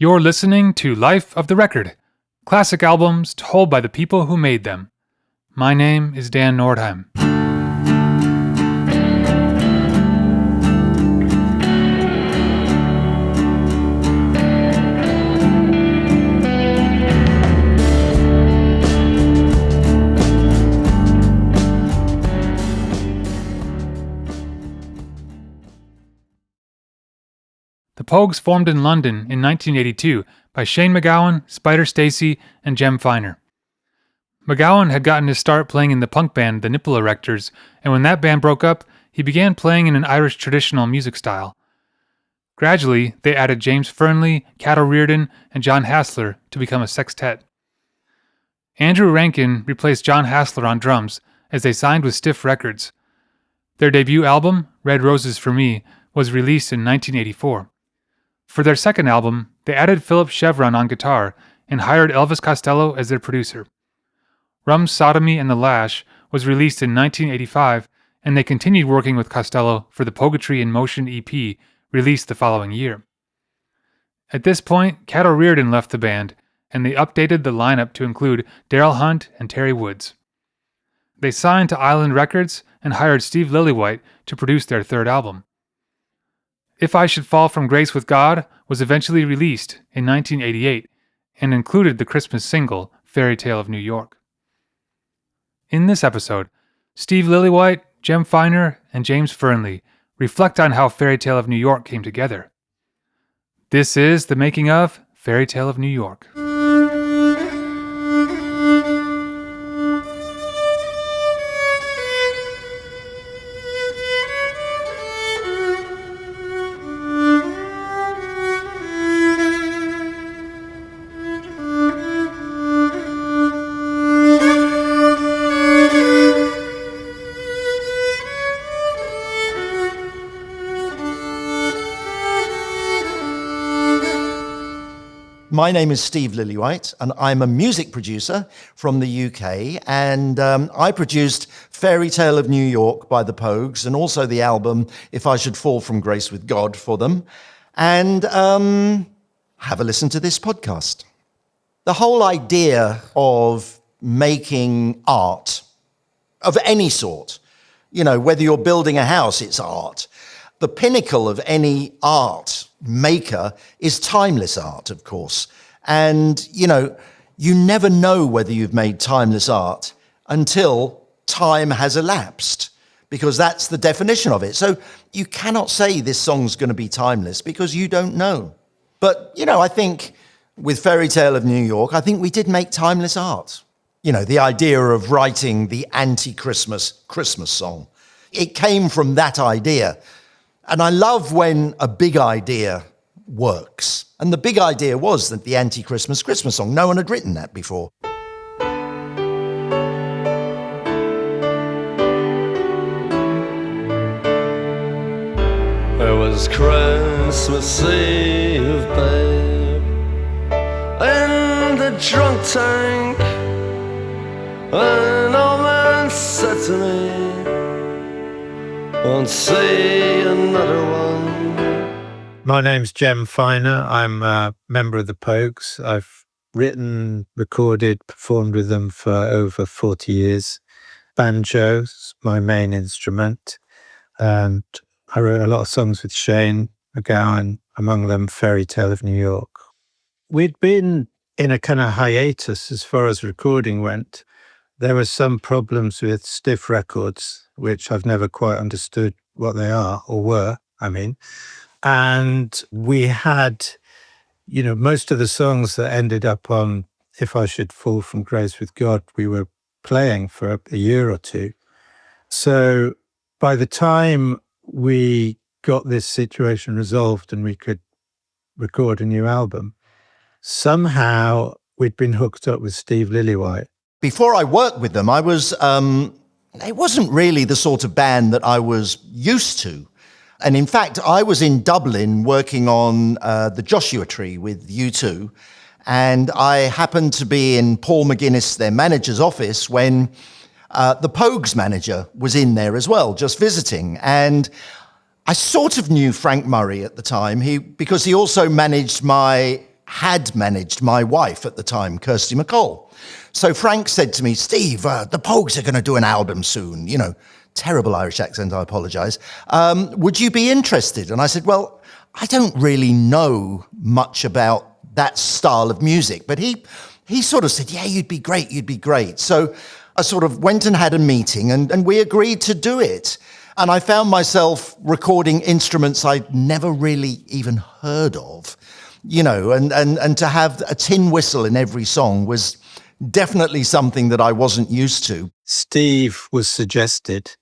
You're listening to Life of the Record, classic albums told by the people who made them. My name is Dan Nordheim. The Pogues formed in London in 1982 by Shane MacGowan, Spider Stacy, and Jem Finer. MacGowan had gotten his start playing in the punk band the Nipple Erectors, and when that band broke up, he began playing in an Irish traditional music style. Gradually, they added James Fearnley, Cait O'Riordan, and John Hasler to become a sextet. Andrew Ranken replaced John Hasler on drums as they signed with Stiff Records. Their debut album, Red Roses for Me, was released in 1984. For their second album, they added Philip Chevron on guitar and hired Elvis Costello as their producer. Rum Sodomy the Lash was released in 1985, and they continued working with Costello for the Poguetry in Motion EP, released the following year. At this point, Cait O'Riordan left the band, and they updated the lineup to include Darryl Hunt and Terry Woods. They signed to Island Records and hired Steve Lillywhite to produce their third album. If I Should Fall from Grace with God was eventually released in 1988 and included the Christmas single Fairytale of New York. In this episode, Steve Lillywhite, Jem Finer, and James Fearnley reflect on how Fairytale of New York came together. This is the making of Fairytale of New York. My name is Steve Lillywhite, and I'm a music producer from the UK, and I produced Fairytale of New York by the Pogues, and also the album If I Should Fall from Grace with God for them, and have a listen to this podcast. The whole idea of making art of any sort, you know, whether you're building a house, it's art. The pinnacle of any art maker is timeless art, of course. And, you know, you never know whether you've made timeless art until time has elapsed, because that's the definition of it. So you cannot say this song's going to be timeless because you don't know. But, you know, I think with Fairytale of New York, I think we did make timeless art. You know, the idea of writing the anti-Christmas Christmas song. It came from that idea. And I love when a big idea works. And the big idea was that the anti-Christmas Christmas song, no one had written that before. It was Christmas Eve, babe, in the drunk tank, an old man said to me, won't see another one. My name's Jem Finer. I'm a member of the Pogues. I've written, recorded, performed with them for over 40 years. Banjo's my main instrument. And I wrote a lot of songs with Shane MacGowan, among them Fairytale of New York. We'd been in a kind of hiatus as far as recording went. There were some problems with Stiff Records, which I've never quite understood what they are, or were, I mean. And we had, you know, most of the songs that ended up on If I Should Fall from Grace with God, we were playing for a year or two. So by the time we got this situation resolved and we could record a new album, somehow we'd been hooked up with Steve Lillywhite. Before I worked with them, I was, it wasn't really the sort of band that I was used to. And in fact, I was in Dublin working on the Joshua Tree with U2. And I happened to be in Paul McGuinness, their manager's office, when the Pogues manager was in there as well, just visiting. And I sort of knew Frank Murray at the time, because he also managed my had managed my wife at the time, Kirsty MacColl. So Frank said to me, Steve, the Pogues are going to do an album soon. You know, terrible Irish accent, I apologise. Would you be interested? And I said, well, I don't really know much about that style of music. But he sort of said, yeah, you'd be great. So I sort of went and had a meeting and we agreed to do it. And I found myself recording instruments I'd never really even heard of, you know, and to have a tin whistle in every song was definitely something that I wasn't used to. Steve was suggested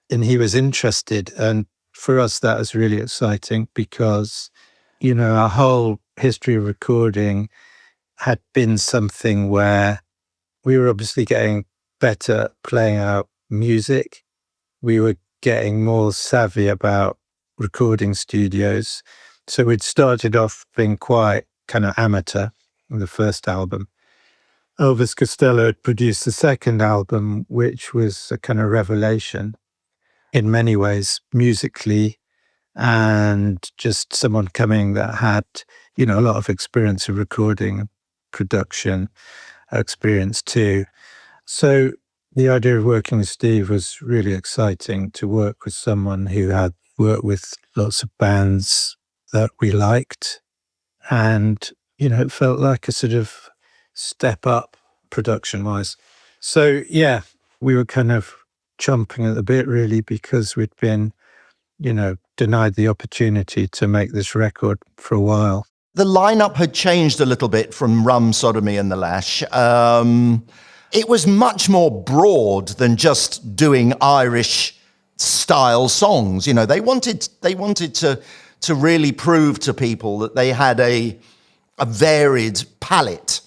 and he was interested. And for us, that was really exciting because, you know, our whole history of recording had been something where we were obviously getting better playing our music. We were getting more savvy about recording studios. So we'd started off being quite kind of amateur with the first album. Elvis Costello had produced the second album, which was a kind of revelation in many ways, musically, and just someone coming that had, you know, a lot of experience of recording, production experience too. So the idea of working with Steve was really exciting, to work with someone who had worked with lots of bands that we liked. And, you know, it felt like a sort of step up production-wise. So, yeah, we were kind of chomping at the bit, really, because we'd been, you know, denied the opportunity to make this record for a while. The lineup had changed a little bit from Rum Sodomy and the Lash. It was much more broad than just doing Irish style songs. You know, they wanted to really prove to people that they had a varied palette.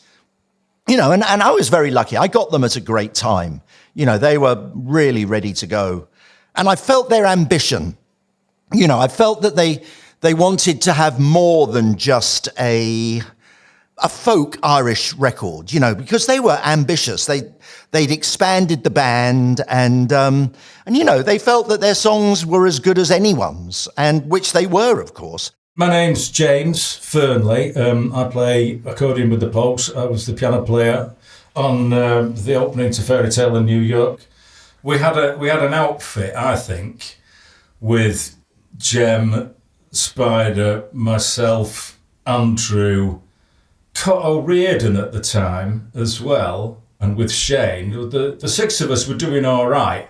You know, and I was very lucky. I got them at a great time. You know, they were really ready to go. And I felt their ambition. You know, I felt that they wanted to have more than just a folk Irish record, you know, because they were ambitious. They'd expanded the band and you know, they felt that their songs were as good as anyone's, and which they were, of course. My name's James Fearnley. I play accordion with the Pogues. I was the piano player on the opening to Fairytale of New York. We had an outfit, I think, with Jem, Spider, myself, Andrew, Cait O'Riordan at the time as well, and with Shane. The six of us were doing all right,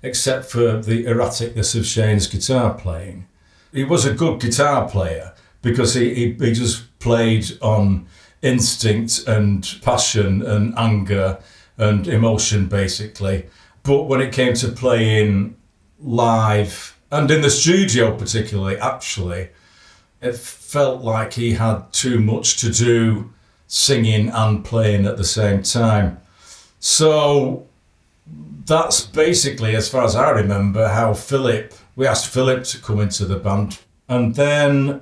except for the erraticness of Shane's guitar playing. He was a good guitar player because he just played on instinct and passion and anger and emotion, basically. But when it came to playing live, and in the studio particularly, actually, it felt like he had too much to do singing and playing at the same time. So that's basically, as far as I remember, how we asked Philip to come into the band. And then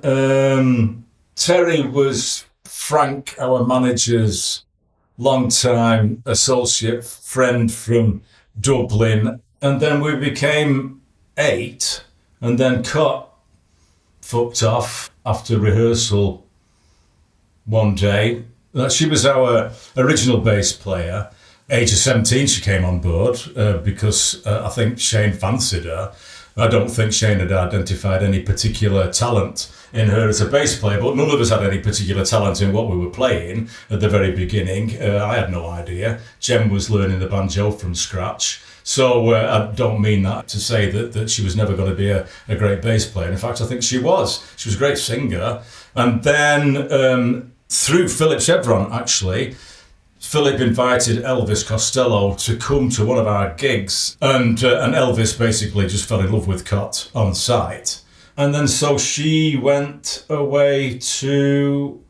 Terry was Frank, our manager's long-time associate friend from Dublin. And then we became 8, and then Cait fucked off after rehearsal one day. She was our original bass player. Age of 17, she came on board because I think Shane fancied her. I don't think Shane had identified any particular talent in her as a bass player, but none of us had any particular talent in what we were playing at the very beginning. I had no idea. Jem was learning the banjo from scratch. So I don't mean that to say that she was never going to be a great bass player. In fact, I think she was. She was a great singer. And then through Philip Chevron, actually, Philip invited Elvis Costello to come to one of our gigs, and Elvis basically just fell in love with Cait on site. And then so she went away to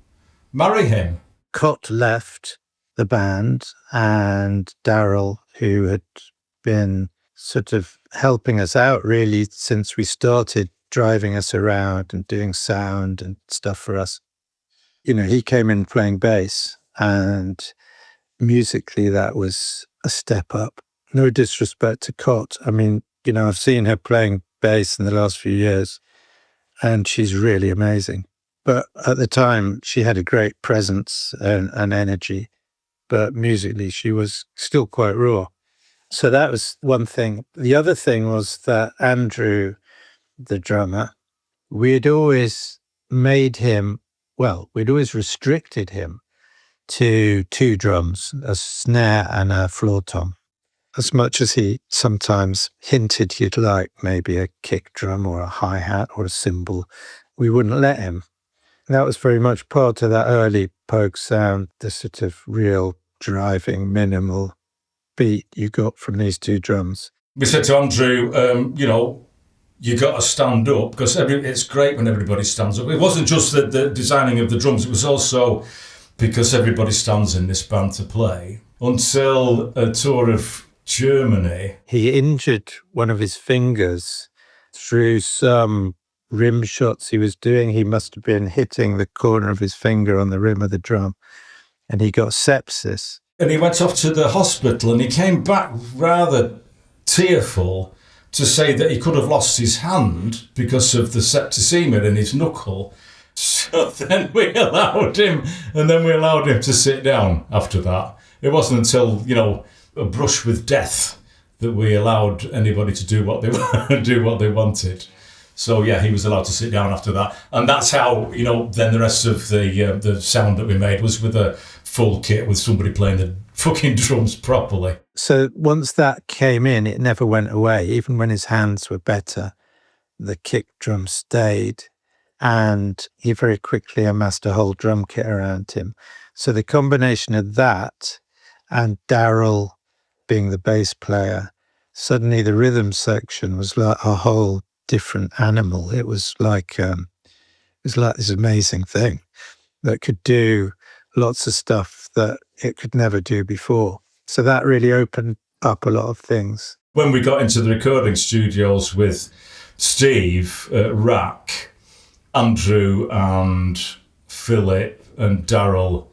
marry him. Cait left the band, and Darryl, who had been sort of helping us out really since we started, driving us around and doing sound and stuff for us. You know, he came in playing bass, and musically that was a step up. No disrespect to Cait. I mean, you know, I've seen her playing bass in the last few years and she's really amazing. But at the time, she had a great presence and energy. But musically, she was still quite raw. So that was one thing. The other thing was that Andrew, the drummer, we'd always restricted him to 2 drums, a snare and a floor tom. As much as he sometimes hinted he'd like maybe a kick drum or a hi-hat or a cymbal, we wouldn't let him. That was very much part of that early Pogue sound, the sort of real driving, minimal beat you got from these 2 drums. We said to Andrew, you got to stand up, because it's great when everybody stands up. It wasn't just the designing of the drums, it was also because everybody stands in this band to play. Until a tour of Germany. He injured one of his fingers through some rim shots he was doing. He must have been hitting the corner of his finger on the rim of the drum, and he got sepsis. And he went off to the hospital, and he came back rather tearful to say that he could have lost his hand because of the septicemia in his knuckle. So then we allowed him to sit down after that. It wasn't until, a brush with death that we allowed anybody to do what they wanted. So yeah, he was allowed to sit down after that. And that's how, then the rest of the sound that we made was with a full kit with somebody playing the fucking drums properly. So once that came in, it never went away. Even when his hands were better, the kick drum stayed. And he very quickly amassed a whole drum kit around him. So the combination of that and Darryl being the bass player, suddenly the rhythm section was like a whole different animal. It was like this amazing thing that could do lots of stuff that it could never do before. So that really opened up a lot of things. When we got into the recording studios with Steve at Rack, Andrew and Philip and Darryl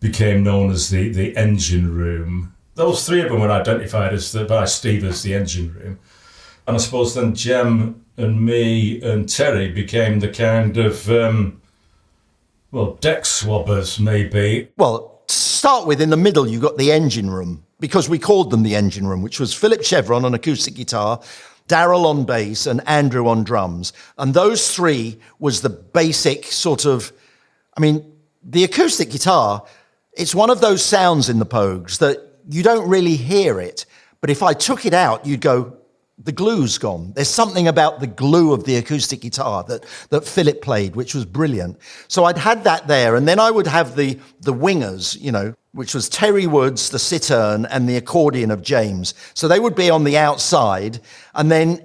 became known as the engine room. Those 3 of them were identified by Steve as the engine room. And I suppose then Jem and me and Terry became the kind of, deck swabbers, maybe. Well, to start with, in the middle, you got the engine room, because we called them the engine room, which was Philip Chevron on acoustic guitar, Darryl on bass, and Andrew on drums. And those 3 was the basic sort of, the acoustic guitar, it's one of those sounds in the Pogues that you don't really hear it. But if I took it out, you'd go, the glue's gone. There's something about the glue of the acoustic guitar that Philip played, which was brilliant. So I'd had that there. And then I would have the wingers, which was Terry Woods, the cittern, and the accordion of James. So they would be on the outside. And then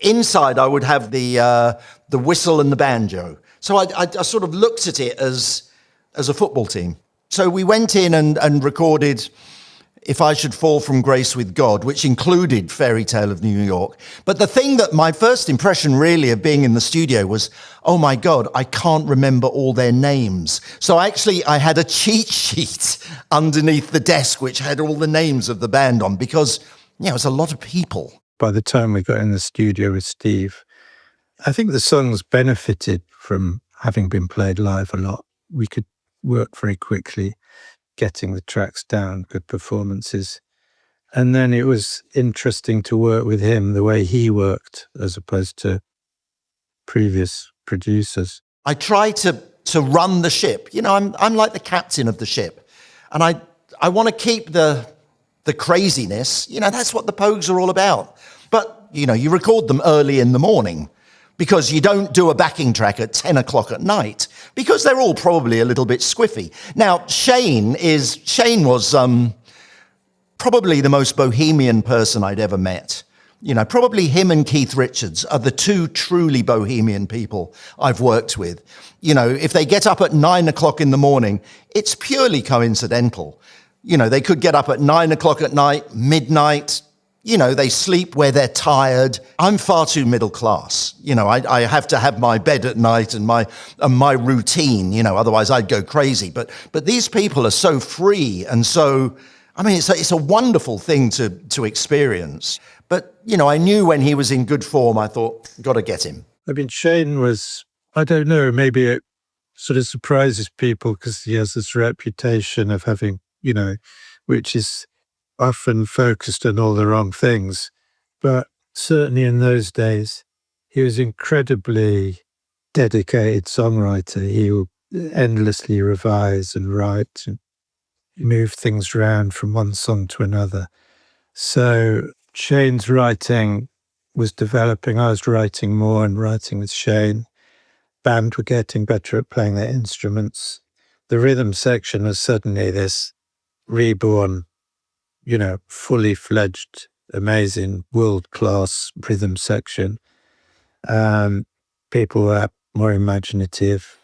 inside I would have the whistle and the banjo. So I sort of looked at it as a football team. So we went in and recorded If I Should Fall From Grace With God, which included Fairytale of New York. But the thing that my first impression really of being in the studio was, oh my God, I can't remember all their names. So actually I had a cheat sheet underneath the desk which had all the names of the band on, because it was a lot of people. By the time we got in the studio with Steve, I think the songs benefited from having been played live a lot. We could work very quickly, getting the tracks down, good performances. And then it was interesting to work with him the way he worked as opposed to previous producers. I try to run the ship. I'm like the captain of the ship. And I want to keep the craziness. That's what the Pogues are all about. But, you record them early in the morning, because you don't do a backing track at 10 o'clock at night, because they're all probably a little bit squiffy. Now, Shane was probably the most bohemian person I'd ever met. Probably him and Keith Richards are the 2 truly bohemian people I've worked with. If they get up at 9 o'clock in the morning, it's purely coincidental. They could get up at 9 o'clock at night, midnight. They sleep where they're tired. I'm far too middle class. I have to have my bed at night and my routine, otherwise I'd go crazy. But these people are so free, and so, it's a wonderful thing to experience. But, I knew when he was in good form, I thought, got to get him. Shane was, I don't know, maybe sort of surprises people because he has this reputation of having, which is often focused on all the wrong things. But certainly in those days, he was incredibly dedicated songwriter. He would endlessly revise and write and move things around from one song to another. So Shane's writing was developing. I was writing more and writing with Shane. Band were getting better at playing their instruments. The rhythm section was suddenly this reborn, fully fledged, amazing, world-class rhythm section. People were more imaginative,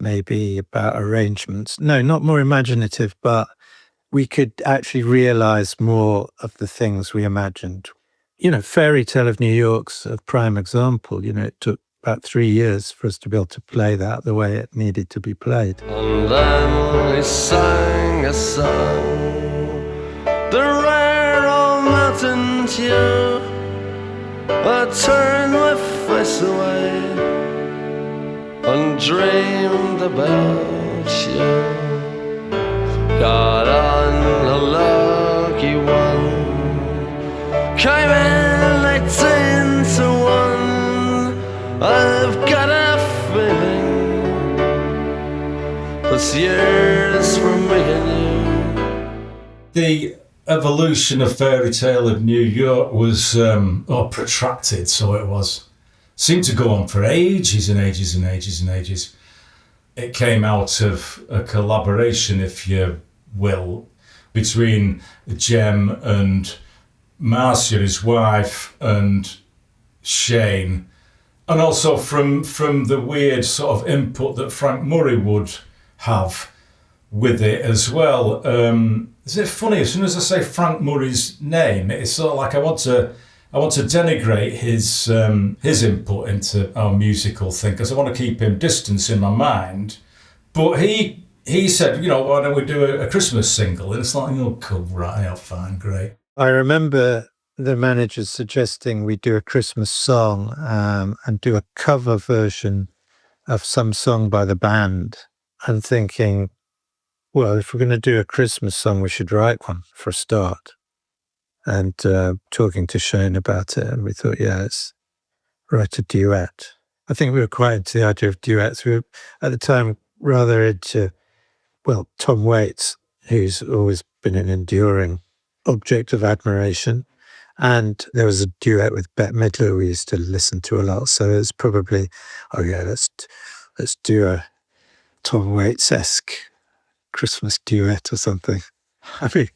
maybe about arrangements. No, not more imaginative, but we could actually realize more of the things we imagined. Fairytale of New York's a prime example. It took about 3 years for us to be able to play that the way it needed to be played. And then he sang a song, the rare old mountain tune. I turned my face away and dreamed about you. Got on a lucky one, came in 18 to 1. I've got a feeling this year's for me and you. The evolution of Fairytale of New York was protracted, so it was. Seemed to go on for ages and ages and ages and ages. It came out of a collaboration, if you will, between Jem and Marcia, his wife, and Shane, and also from the weird sort of input that Frank Murray would have with it as well. Isn't it funny? As soon as I say Frank Murray's name, it's sort of like I want to denigrate his input into our musical thing because I want to keep him distant in my mind. But he said, why don't we do a Christmas single? And it's like, oh, cool, right, yeah, fine, great. I remember the managers suggesting we do a Christmas song and do a cover version of some song by the band, and thinking, well, if we're going to do a Christmas song, we should write one for a start. And talking to Shane about it, and we thought, yeah, let's write a duet. I think we were quite into the idea of duets. We were, at the time, rather into, Tom Waits, who's always been an enduring object of admiration. And there was a duet with Bette Midler we used to listen to a lot. So it's probably, let's do a Tom Waits-esque Christmas duet or something. I mean,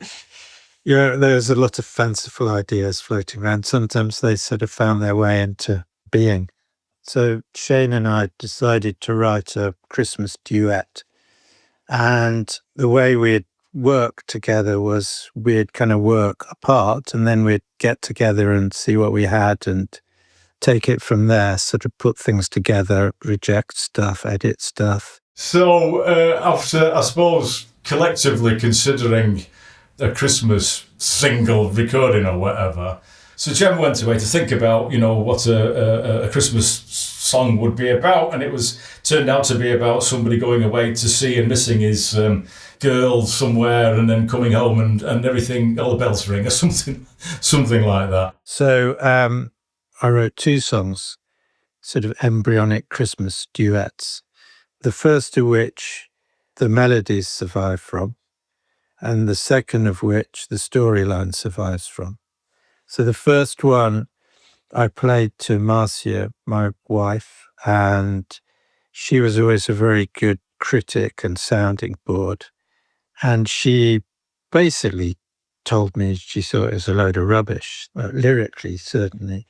there's a lot of fanciful ideas floating around. Sometimes they sort of found their way into being. So Shane and I decided to write a Christmas duet. And the way we'd work together was we'd kind of work apart and then we'd get together and see what we had and take it from there, sort of put things together, reject stuff, edit stuff. So after, I suppose, collectively considering a Christmas single recording or whatever, so Jem went away to think about, what a Christmas song would be about, and it turned out to be about somebody going away to sea and missing his girl somewhere and then coming home and everything, all the bells ring or something like that. So I wrote 2 songs, sort of embryonic Christmas duets, the first of which the melodies survive from, and the second of which the storyline survives from. So the first one I played to Marcia, my wife, and she was always a very good critic and sounding board. And she basically told me she thought it was a load of rubbish, lyrically, certainly.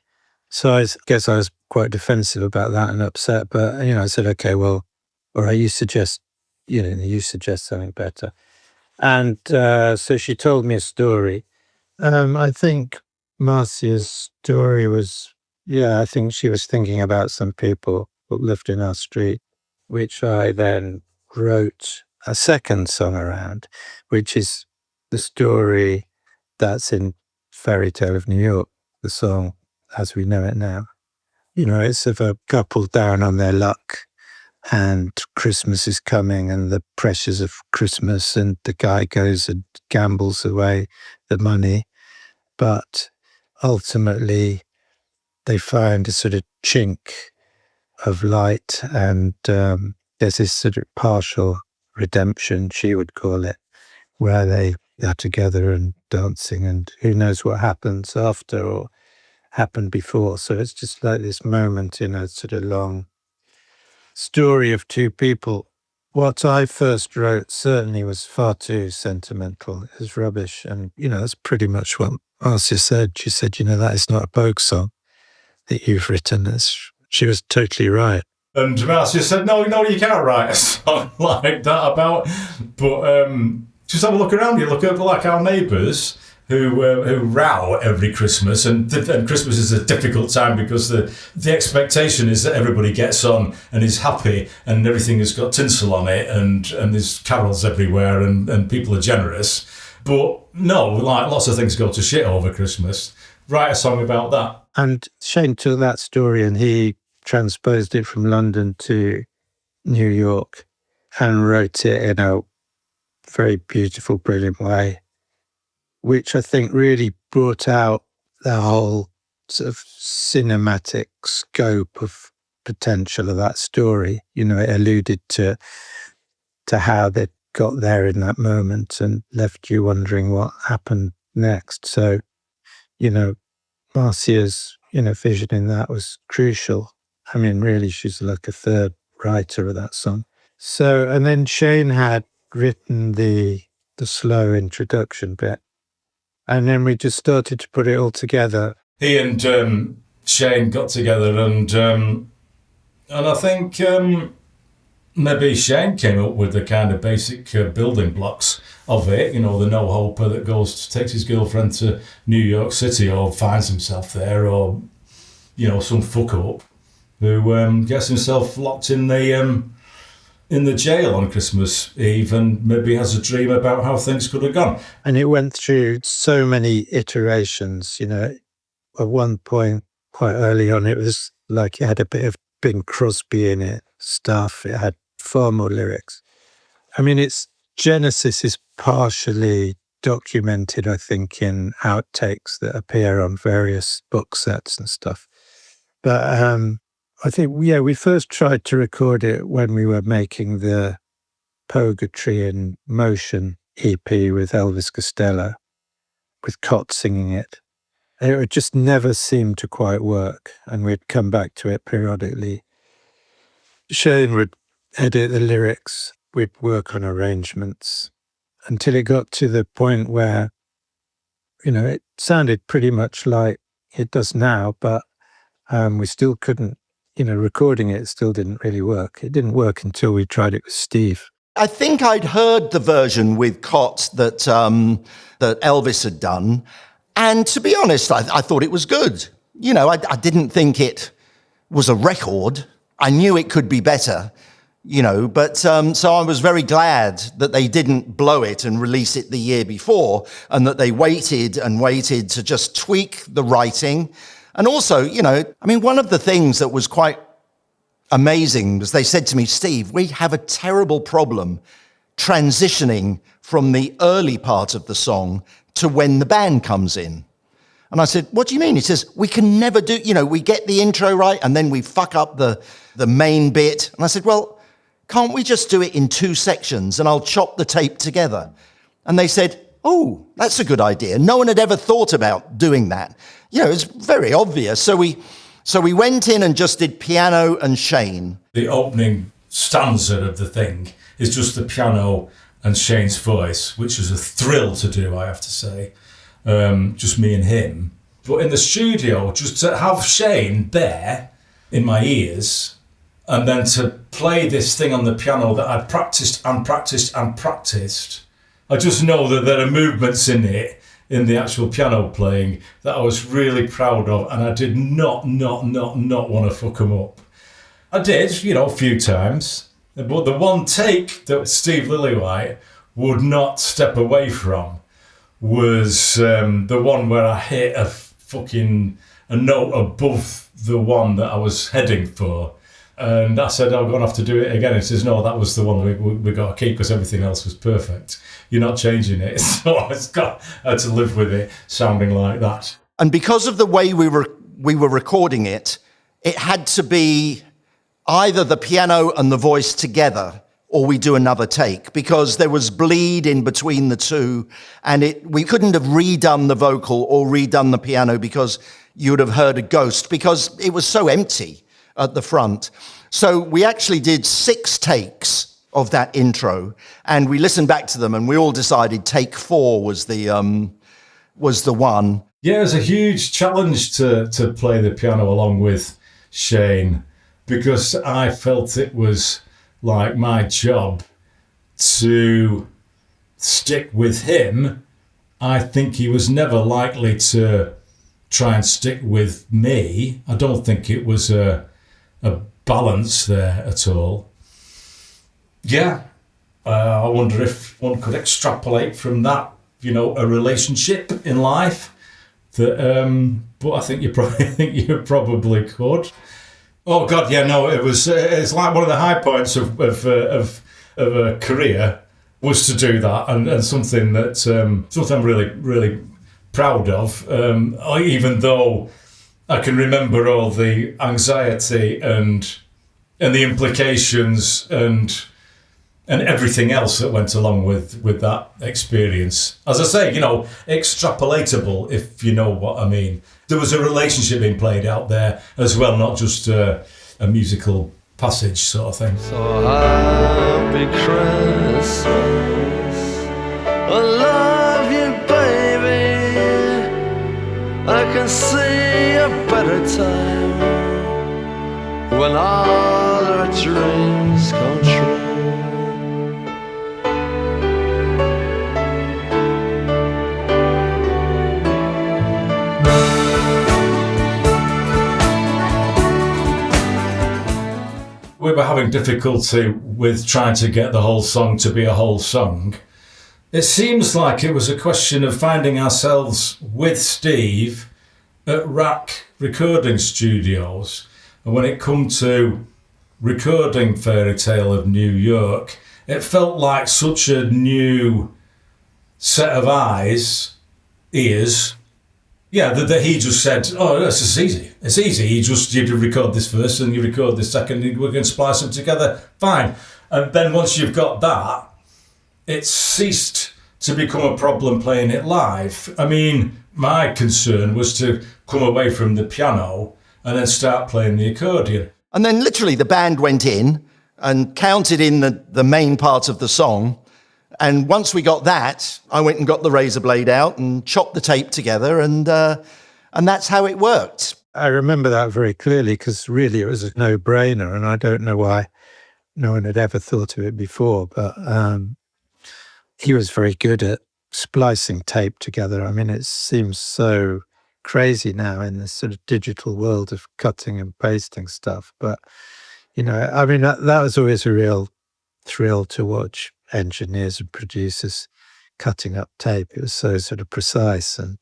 So I guess I was quite defensive about that and upset. But, I said, okay, well, all right, you suggest something better. And so she told me a story. I think Marcia's story was, I think she was thinking about some people who lived in our street, which I then wrote a second song around, which is the story that's in Fairytale of New York, the song as we know it now. It's of a couple down on their luck and Christmas is coming and the pressures of Christmas, and the guy goes and gambles away the money. But ultimately, they find a sort of chink of light, and there's this sort of partial redemption, she would call it, where they are together and dancing, and who knows what happens after or happened before. So it's just like this moment in a sort of long story of two people. What I first wrote certainly was far too sentimental. It was rubbish. And, that's pretty much what Marcia said. She said, that is not a Pogues song that you've written. She was totally right. And Marcia said, no, you can't write a song like that about... But just have a look around you. Look at like our neighbours who row every Christmas, and Christmas is a difficult time because the expectation is that everybody gets on and is happy and everything has got tinsel on it and there's carols everywhere and people are generous. But no, like lots of things go to shit over Christmas. Write a song about that. And Shane took that story and he transposed it from London to New York and wrote it in a very beautiful, brilliant way, which I think really brought out the whole sort of cinematic scope of potential of that story. It alluded to how they got there in that moment and left you wondering what happened next. So, Marcia's, vision in that was crucial. I mean, really, she's like a third writer of that song. So, and then Shane had written the slow introduction bit. And then we just started to put it all together. He and Shane got together, and I think maybe Shane came up with the kind of basic building blocks of it. The no-hoper that takes his girlfriend to New York City or finds himself there, or some fuck-up who gets himself locked in the jail on Christmas Eve and maybe has a dream about how things could have gone. And it went through so many iterations, At one point, quite early on, it was like it had a bit of Bing Crosby in it, stuff. It had far more lyrics. I mean, its genesis is partially documented, I think, in outtakes that appear on various box sets and stuff. But I think, we first tried to record it when we were making the Poguetry in Motion EP with Elvis Costello, with Cott singing it. It just never seemed to quite work, and we'd come back to it periodically. Shane would edit the lyrics, we'd work on arrangements, until it got to the point where, it sounded pretty much like it does now, but we still couldn't, recording it still didn't really work. It didn't work until we tried it with Steve. I think I'd heard the version with Cott that Elvis had done. And to be honest, I thought it was good. I didn't think it was a record. I knew it could be better, but so I was very glad that they didn't blow it and release it the year before, and that they waited and waited to just tweak the writing. And also, one of the things that was quite amazing was they said to me, Steve, we have a terrible problem transitioning from the early part of the song to when the band comes in. And I said, what do you mean? He says, we can never do, we get the intro right and then we fuck up the main bit. And I said, well, can't we just do it in 2 sections and I'll chop the tape together? And they said, oh, that's a good idea. No one had ever thought about doing that. It's very obvious. So we went in and just did piano and Shane. The opening stanza of the thing is just the piano and Shane's voice, which is a thrill to do, I have to say. Just me and him. But in the studio, just to have Shane there in my ears, and then to play this thing on the piano that I'd practiced and practiced and practiced. I just know that there are movements in it, in the actual piano playing, that I was really proud of, and I did not want to fuck them up. I did, a few times, but the one take that Steve Lillywhite would not step away from was the one where I hit a note above the one that I was heading for, And I said, I'm going to have to do it again. He says, no, that was the one we got to keep because everything else was perfect. You're not changing it. So I had to live with it sounding like that. And because of the way we were recording it, it had to be either the piano and the voice together, or we do another take, because there was bleed in between the two, and we couldn't have redone the vocal or redone the piano because you would have heard a ghost, because it was so empty at the front. So we actually did 6 takes of that intro, and we listened back to them, and we all decided take 4 was the one. Yeah, it was a huge challenge to play the piano along with Shane, because I felt it was like my job to stick with him. I think he was never likely to try and stick with me. I don't think it was a balance there at all. Yeah, I wonder if one could extrapolate from that, a relationship in life. But I think you probably could. Oh God, yeah, no, it's like one of the high points of a career was to do that, and something I'm really, really proud of. Even though I can remember all the anxiety and the implications and everything else that went along with that experience. As I say, extrapolatable, if you know what I mean. There was a relationship being played out there as well, not just a musical passage sort of thing. So happy Christmas, I love you, baby. I can see a better time when all our dreams come true. We were having difficulty with trying to get the whole song to be a whole song. It seems like it was a question of finding ourselves with Steve at Rack Recording Studios. And when it come to recording Fairytale of New York, it felt like such a new set of ears. Yeah, that he just said, oh, this is easy. It's easy. You record this first and you record this second, and we can splice them together. Fine. And then once you've got that, it ceased to become a problem playing it live. I mean, my concern was to come away from the piano and then start playing the accordion. And then literally the band went in and counted in the main part of the song. And once we got that, I went and got the razor blade out and chopped the tape together, and that's how it worked. I remember that very clearly because really it was a no-brainer, and I don't know why no one had ever thought of it before, but he was very good at splicing tape together. I mean, it seems so crazy now in this sort of digital world of cutting and pasting stuff, but, I mean, that was always a real thrill to watch engineers and producers cutting up tape. It was so sort of precise, and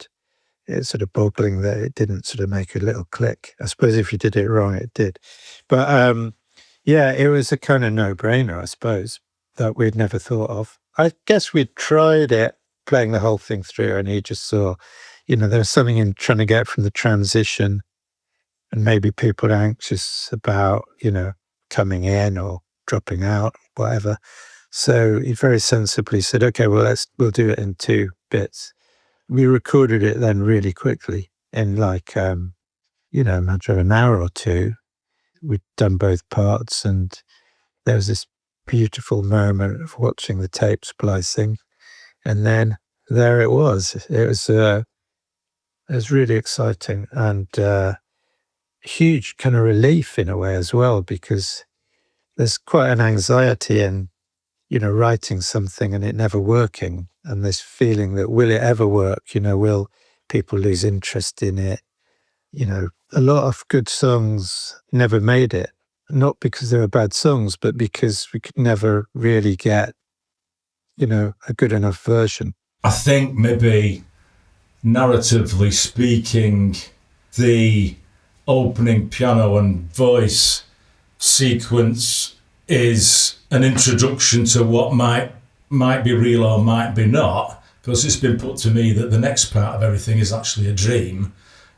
it's sort of boggling that it didn't sort of make a little click. I suppose if you did it wrong, it did. But yeah, it was a kind of no-brainer, I suppose, that we'd never thought of. I guess we'd tried it, playing the whole thing through, and he just saw, there was something in trying to get from the transition, and maybe people are anxious about, coming in or dropping out, whatever. So he very sensibly said, okay, well, we'll do it in 2 bits. We recorded it then really quickly in like, a matter of an hour or 2. We'd done both parts, and there was this beautiful moment of watching the tape splicing. And then there it was. It was really exciting and huge kind of relief in a way as well, because there's quite an anxiety in writing something and it never working, and this feeling that will it ever work? Will people lose interest in it? A lot of good songs never made it, not because they were bad songs, but because we could never really get, a good enough version. I think maybe narratively speaking, the opening piano and voice sequence is an introduction to what might be real or might be not, because it's been put to me that the next part of everything is actually a dream,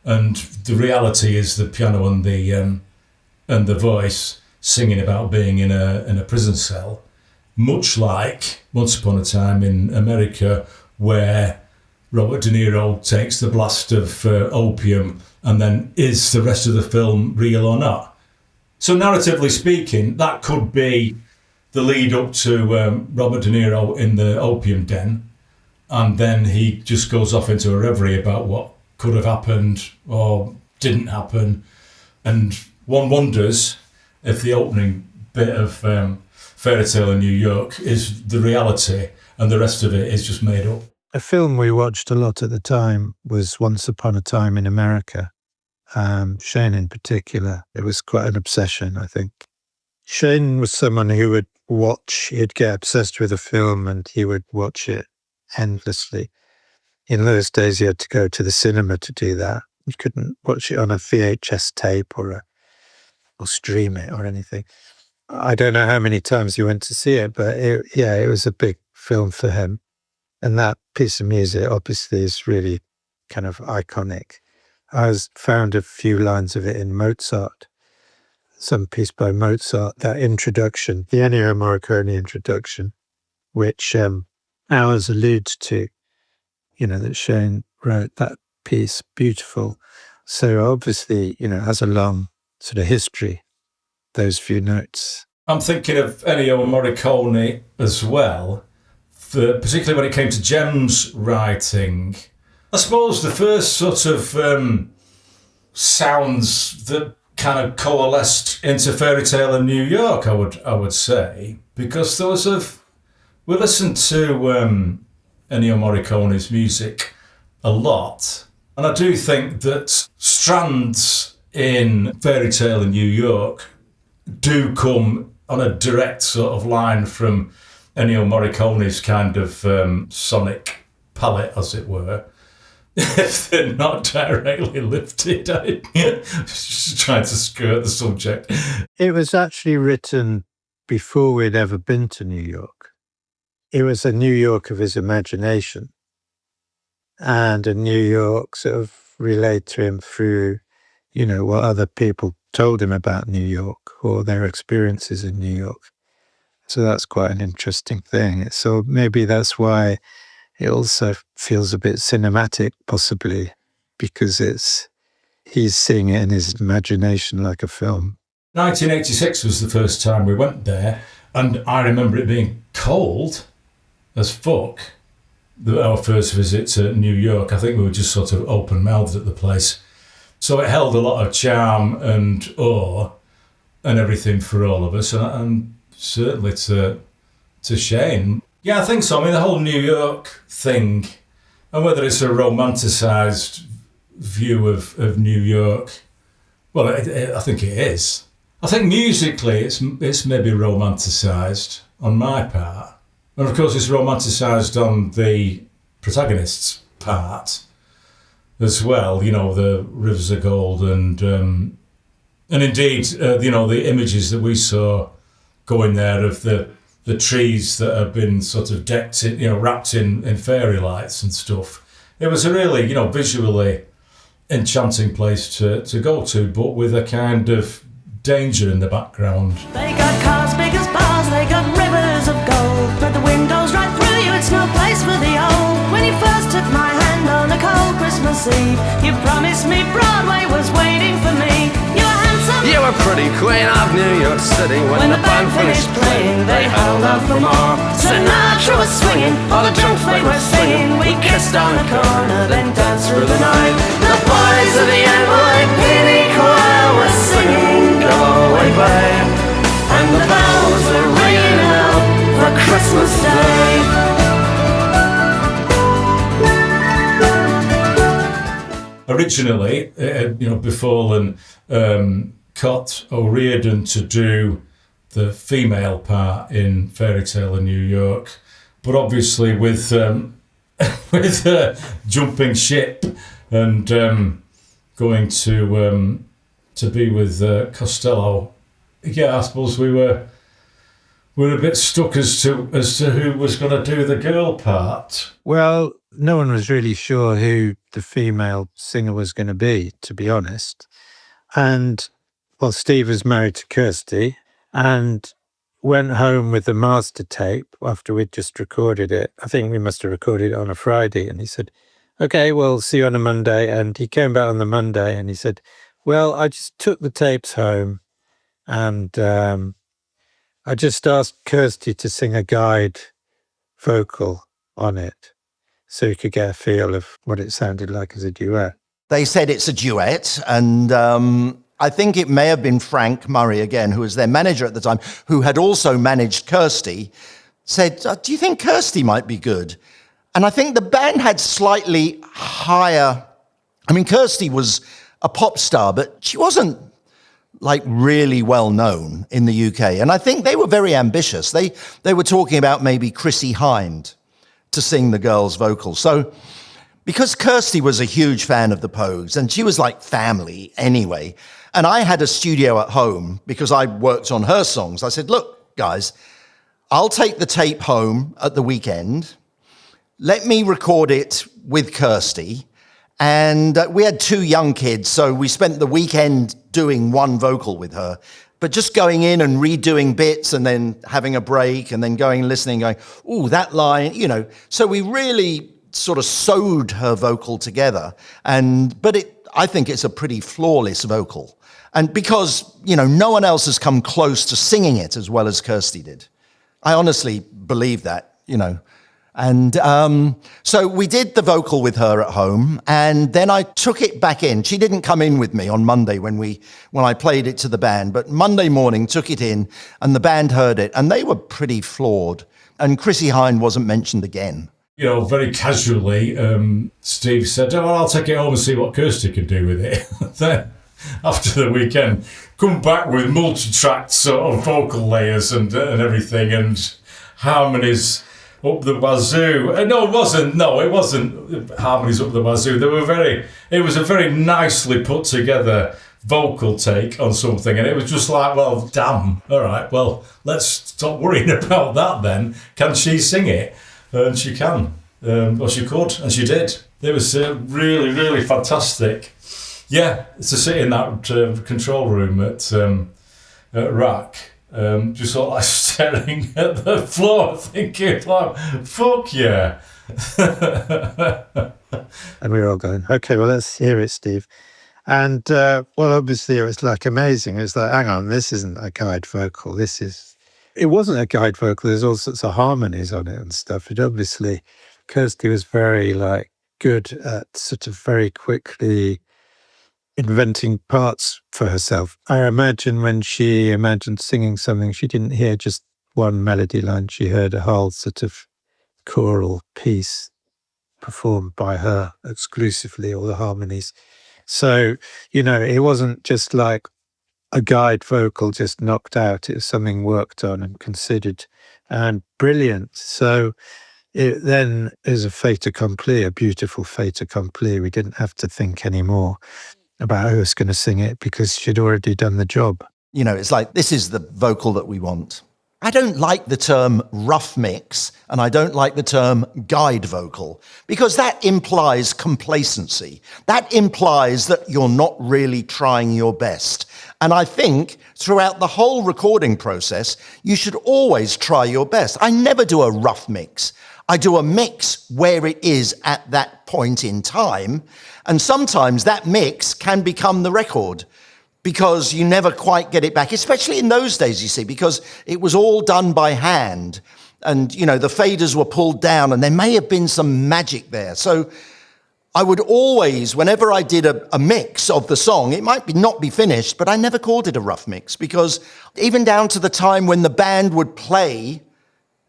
and the reality is the piano and the voice singing about being in a prison cell, much like Once Upon a Time in America, where Robert De Niro takes the blast of opium, and then is the rest of the film real or not? So narratively speaking, that could be the lead up to Robert De Niro in the opium den, and then he just goes off into a reverie about what could have happened or didn't happen, and one wonders if the opening bit of Fairytale of New York is the reality and the rest of it is just made up. A film we watched a lot at the time was Once Upon a Time in America. Shane in particular, it was quite an obsession, I think. Shane was someone who would he'd get obsessed with a film and he would watch it endlessly. In those days, you had to go to the cinema to do that. You couldn't watch it on a VHS tape or stream it or anything. I don't know how many times he went to see it, but it was a big film for him. And that piece of music obviously is really kind of iconic. I found a few lines of it in Mozart, some piece by Mozart, that introduction, the Ennio Morricone introduction, which Hours alludes to, that Shane wrote that piece, beautiful. So obviously, has a long sort of history, those few notes. I'm thinking of Ennio Morricone as well, particularly when it came to Jem's writing. I suppose the first sort of sounds that kind of coalesced into Fairytale of New York, I would say, because we listened to Ennio Morricone's music a lot, and I do think that strands in Fairytale in New York do come on a direct sort of line from Ennio Morricone's kind of sonic palette, as it were. If they're not directly lifted, just trying to skirt the subject. It was actually written before we'd ever been to New York. It was a New York of his imagination, and a New York sort of relayed to him through, what other people told him about New York or their experiences in New York. So that's quite an interesting thing. So maybe that's why it also feels a bit cinematic, possibly, because he's seeing it in his imagination like a film. 1986 was the first time we went there, and I remember it being cold as fuck. Our first visit to New York, I think we were just sort of open-mouthed at the place. So it held a lot of charm and awe and everything for all of us, and certainly to Shane. Yeah, I think so. I mean, the whole New York thing, and whether it's a romanticised view of New York, well, I think it is. I think musically it's maybe romanticised on my part. And of course it's romanticised on the protagonist's part as well, the Rivers of Gold and indeed, the images that we saw going there of the trees that have been sort of decked in, wrapped in fairy lights and stuff. It was a really, visually enchanting place to go to, but with a kind of danger in the background. They got cars big as bars, they got rivers of gold, but the windows right through you, it's no place for the old. When you first took my hand on a cold Christmas Eve, you promised me Broadway was waiting for me. You were handsome, You were pretty queen of New York City. When the band finished playing, they held out for more. Sinatra was swinging, all the drunks they were singing. We kissed on the corner, then danced through the night. The boys of the NYPD choir were singing Go Away Babe, and the bells were ringing out for Christmas Day. Originally, it had, befallen Cait O'Riordan to do the female part in Fairytale of New York, but obviously with jumping ship and going to be with Costello yeah, I suppose we were a bit stuck as to who was going to do the girl part. Well, no one was really sure who the female singer was going to be honest. And, well, Steve was married to Kirsty and went home with the master tape after we'd just recorded it. I think we must have recorded it on a Friday. And he said, okay, well, see you on a Monday. And he came back on the Monday and he said, well, I just took the tapes home and I just asked Kirsty to sing a guide vocal on it so you could get a feel of what it sounded like as a duet. They said it's a duet, and I think it may have been Frank Murray again, who was their manager at the time, who had also managed Kirsty, said, do you think Kirsty might be good? And I think the band had slightly higher... I mean, Kirsty was a pop star, but she wasn't like really well known in the UK. And I think they were very ambitious. They were talking about maybe Chrissie Hynde to sing the girls' vocals. So because Kirsty was a huge fan of the Pogues, and she was like family anyway, and I had a studio at home because I worked on her songs, I said, look, guys, I'll take the tape home at the weekend. Let me record it with Kirsty. And we had 2 young kids, so we spent the weekend doing one vocal with her, but just going in and redoing bits and then having a break and then going and listening, going, ooh, that line, you know. So we really sort of sewed her vocal together. But I think it's a pretty flawless vocal. And because, you know, no one else has come close to singing it as well as Kirsty did. I honestly believe that, you know. And so we did the vocal with her at home, and then I took it back in. She didn't come in with me on Monday when I played it to the band, but Monday morning took it in, and the band heard it, and they were pretty floored. And Chrissie Hynde wasn't mentioned again. You know, very casually, Steve said, oh, I'll take it home and see what Kirsty can do with it. Then, after the weekend, come back with multi-track sort of vocal layers and everything, and harmonies up the wazoo. It wasn't harmonies up the wazoo. It was a very nicely put together vocal take on something, and it was just like, well, damn, all right, well, let's stop worrying about that then. Can she sing it? And she can. Or she could, and she did. It was really, really fantastic. Yeah, to sit in that control room at RAC, just sort of like staring at the floor, thinking, like, fuck yeah. And we were all going, okay, well, let's hear it, Steve. And, well, obviously it was like amazing. It was like, hang on, this isn't a guide vocal. It wasn't a guide vocal. There's all sorts of harmonies on it and stuff. It obviously, Kirsty was very, like, good at sort of very quickly inventing parts for herself. I imagine when she imagined singing something, she didn't hear just one melody line. She heard a whole sort of choral piece performed by her exclusively, all the harmonies. So, you know, it wasn't just like a guide vocal just knocked out. It was something worked on and considered and brilliant. So it then is a fait accompli, a beautiful fait accompli. We didn't have to think anymore about who was going to sing it because she'd already done the job. You know, it's like, this is the vocal that we want. I don't like the term rough mix, and I don't like the term guide vocal, because that implies complacency. That implies that you're not really trying your best. And I think throughout the whole recording process, you should always try your best. I never do a rough mix. I do a mix where it is at that point in time. And sometimes that mix can become the record, because you never quite get it back, especially in those days, you see, because it was all done by hand. And, you know, the faders were pulled down, and there may have been some magic there. So I would always, whenever I did a mix of the song, it might not be finished, but I never called it a rough mix, because even down to the time when the band would play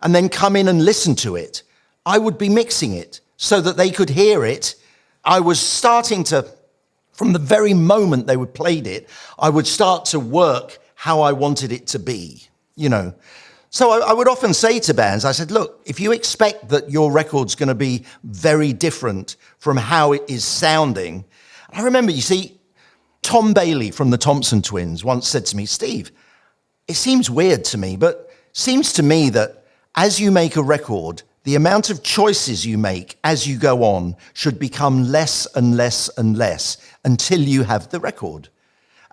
and then come in and listen to it, I would be mixing it so that they could hear it. I was starting to, from the very moment they would played it, I would start to work how I wanted it to be, you know. So I would often say to bands, I said, look, if you expect that your record's going to be very different from how it is sounding. I remember, you see, Tom Bailey from the Thompson Twins once said to me, Steve, it seems weird to me, but seems to me that as you make a record, the amount of choices you make as you go on should become less and less and less until you have the record.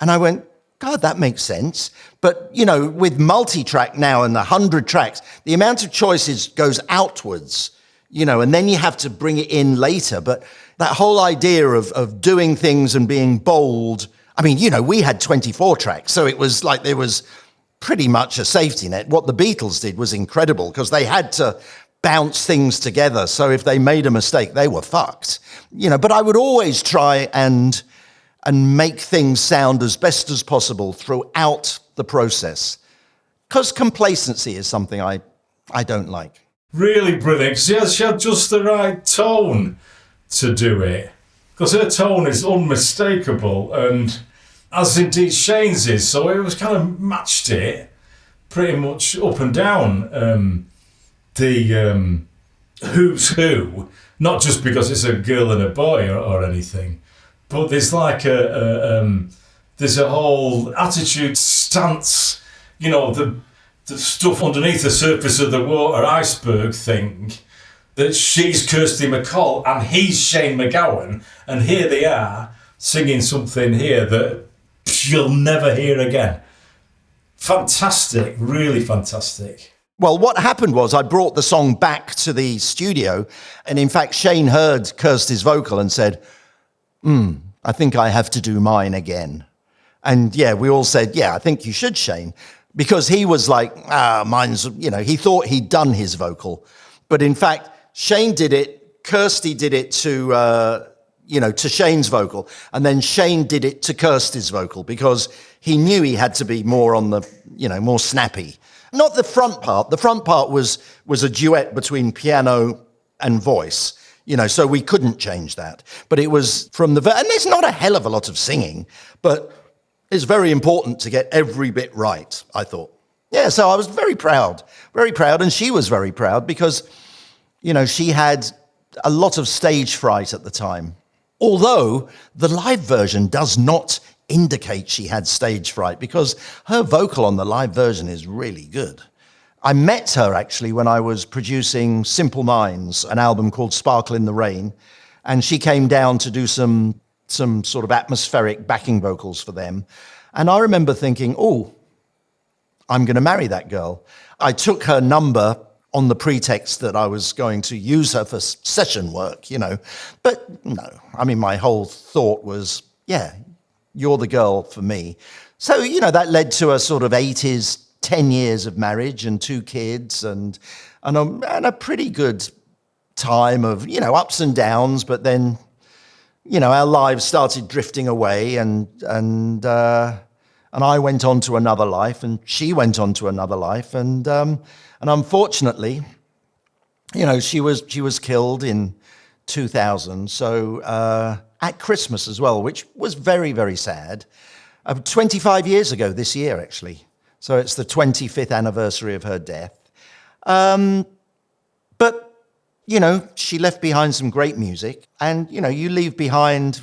And I went, God, that makes sense. But, you know, with multi-track now and 100 tracks, the amount of choices goes outwards, you know, and then you have to bring it in later. But that whole idea of doing things and being bold, I mean, you know, we had 24 tracks, so it was like there was pretty much a safety net. What the Beatles did was incredible because they had to bounce things together. So if they made a mistake, they were fucked, you know. But I would always try and make things sound as best as possible throughout the process, because complacency is something I don't like. Really brilliant, because she had just the right tone to do it, because her tone is unmistakable, and as indeed Shane's is, so it was kind of matched it pretty much up and down. The who's who, not just because it's a girl and a boy or anything, but there's like there's a whole attitude, stance, you know, the stuff underneath the surface of the water iceberg thing, that she's Kirsty MacColl and he's Shane MacGowan, and here they are singing something here that you'll never hear again. Fantastic, really fantastic. Well, what happened was I brought the song back to the studio, and in fact, Shane heard Kirsty's vocal and said, I think I have to do mine again. And yeah, we all said, yeah, I think you should, Shane. Because he was like, mine's, you know, he thought he'd done his vocal. But in fact, Shane did it, Kirsty did it to, you know, to Shane's vocal. And then Shane did it to Kirsty's vocal because he knew he had to be more on the, you know, more snappy. Not the front part. The front part was a duet between piano and voice. You know, so we couldn't change that. But it was from the... And there's not a hell of a lot of singing, but it's very important to get every bit right, I thought. Yeah, so I was very proud, and she was very proud because, you know, she had a lot of stage fright at the time. Although the live version does not indicate she had stage fright because her vocal on the live version is really good. I met her actually when I was producing Simple Minds, an album called Sparkle in the Rain, and she came down to do some sort of atmospheric backing vocals for them. And I remember thinking, oh, I'm going to marry that girl. I took her number on the pretext that I was going to use her for session work, you know. But no, I mean, my whole thought was, yeah, you're the girl for me. So, you know, that led to a sort of 80s 10 years of marriage and 2 kids and a pretty good time of, you know, ups and downs. But then, you know, our lives started drifting away and I went on to another life and she went on to another life. And unfortunately, you know, she was killed in 2000. So at Christmas as well, which was very, very sad. 25 years ago this year, actually. So it's the 25th anniversary of her death. But, you know, she left behind some great music. And, you know, you leave behind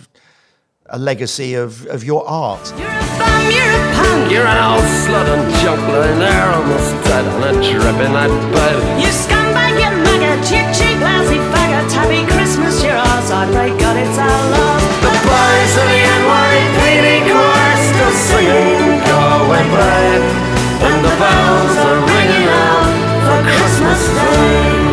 a legacy of your art. You're a bum, you're a punk, you're an old slut and joke lying there almost dead on a drip in that bed. You scumbag, you maggot, you cheap lousy faggot. Happy Christmas, you're ours, I pray God it's our loss. The boys of the NYPD choir still singing Go Away Brave, and the bells are ringing out for Christmas Day.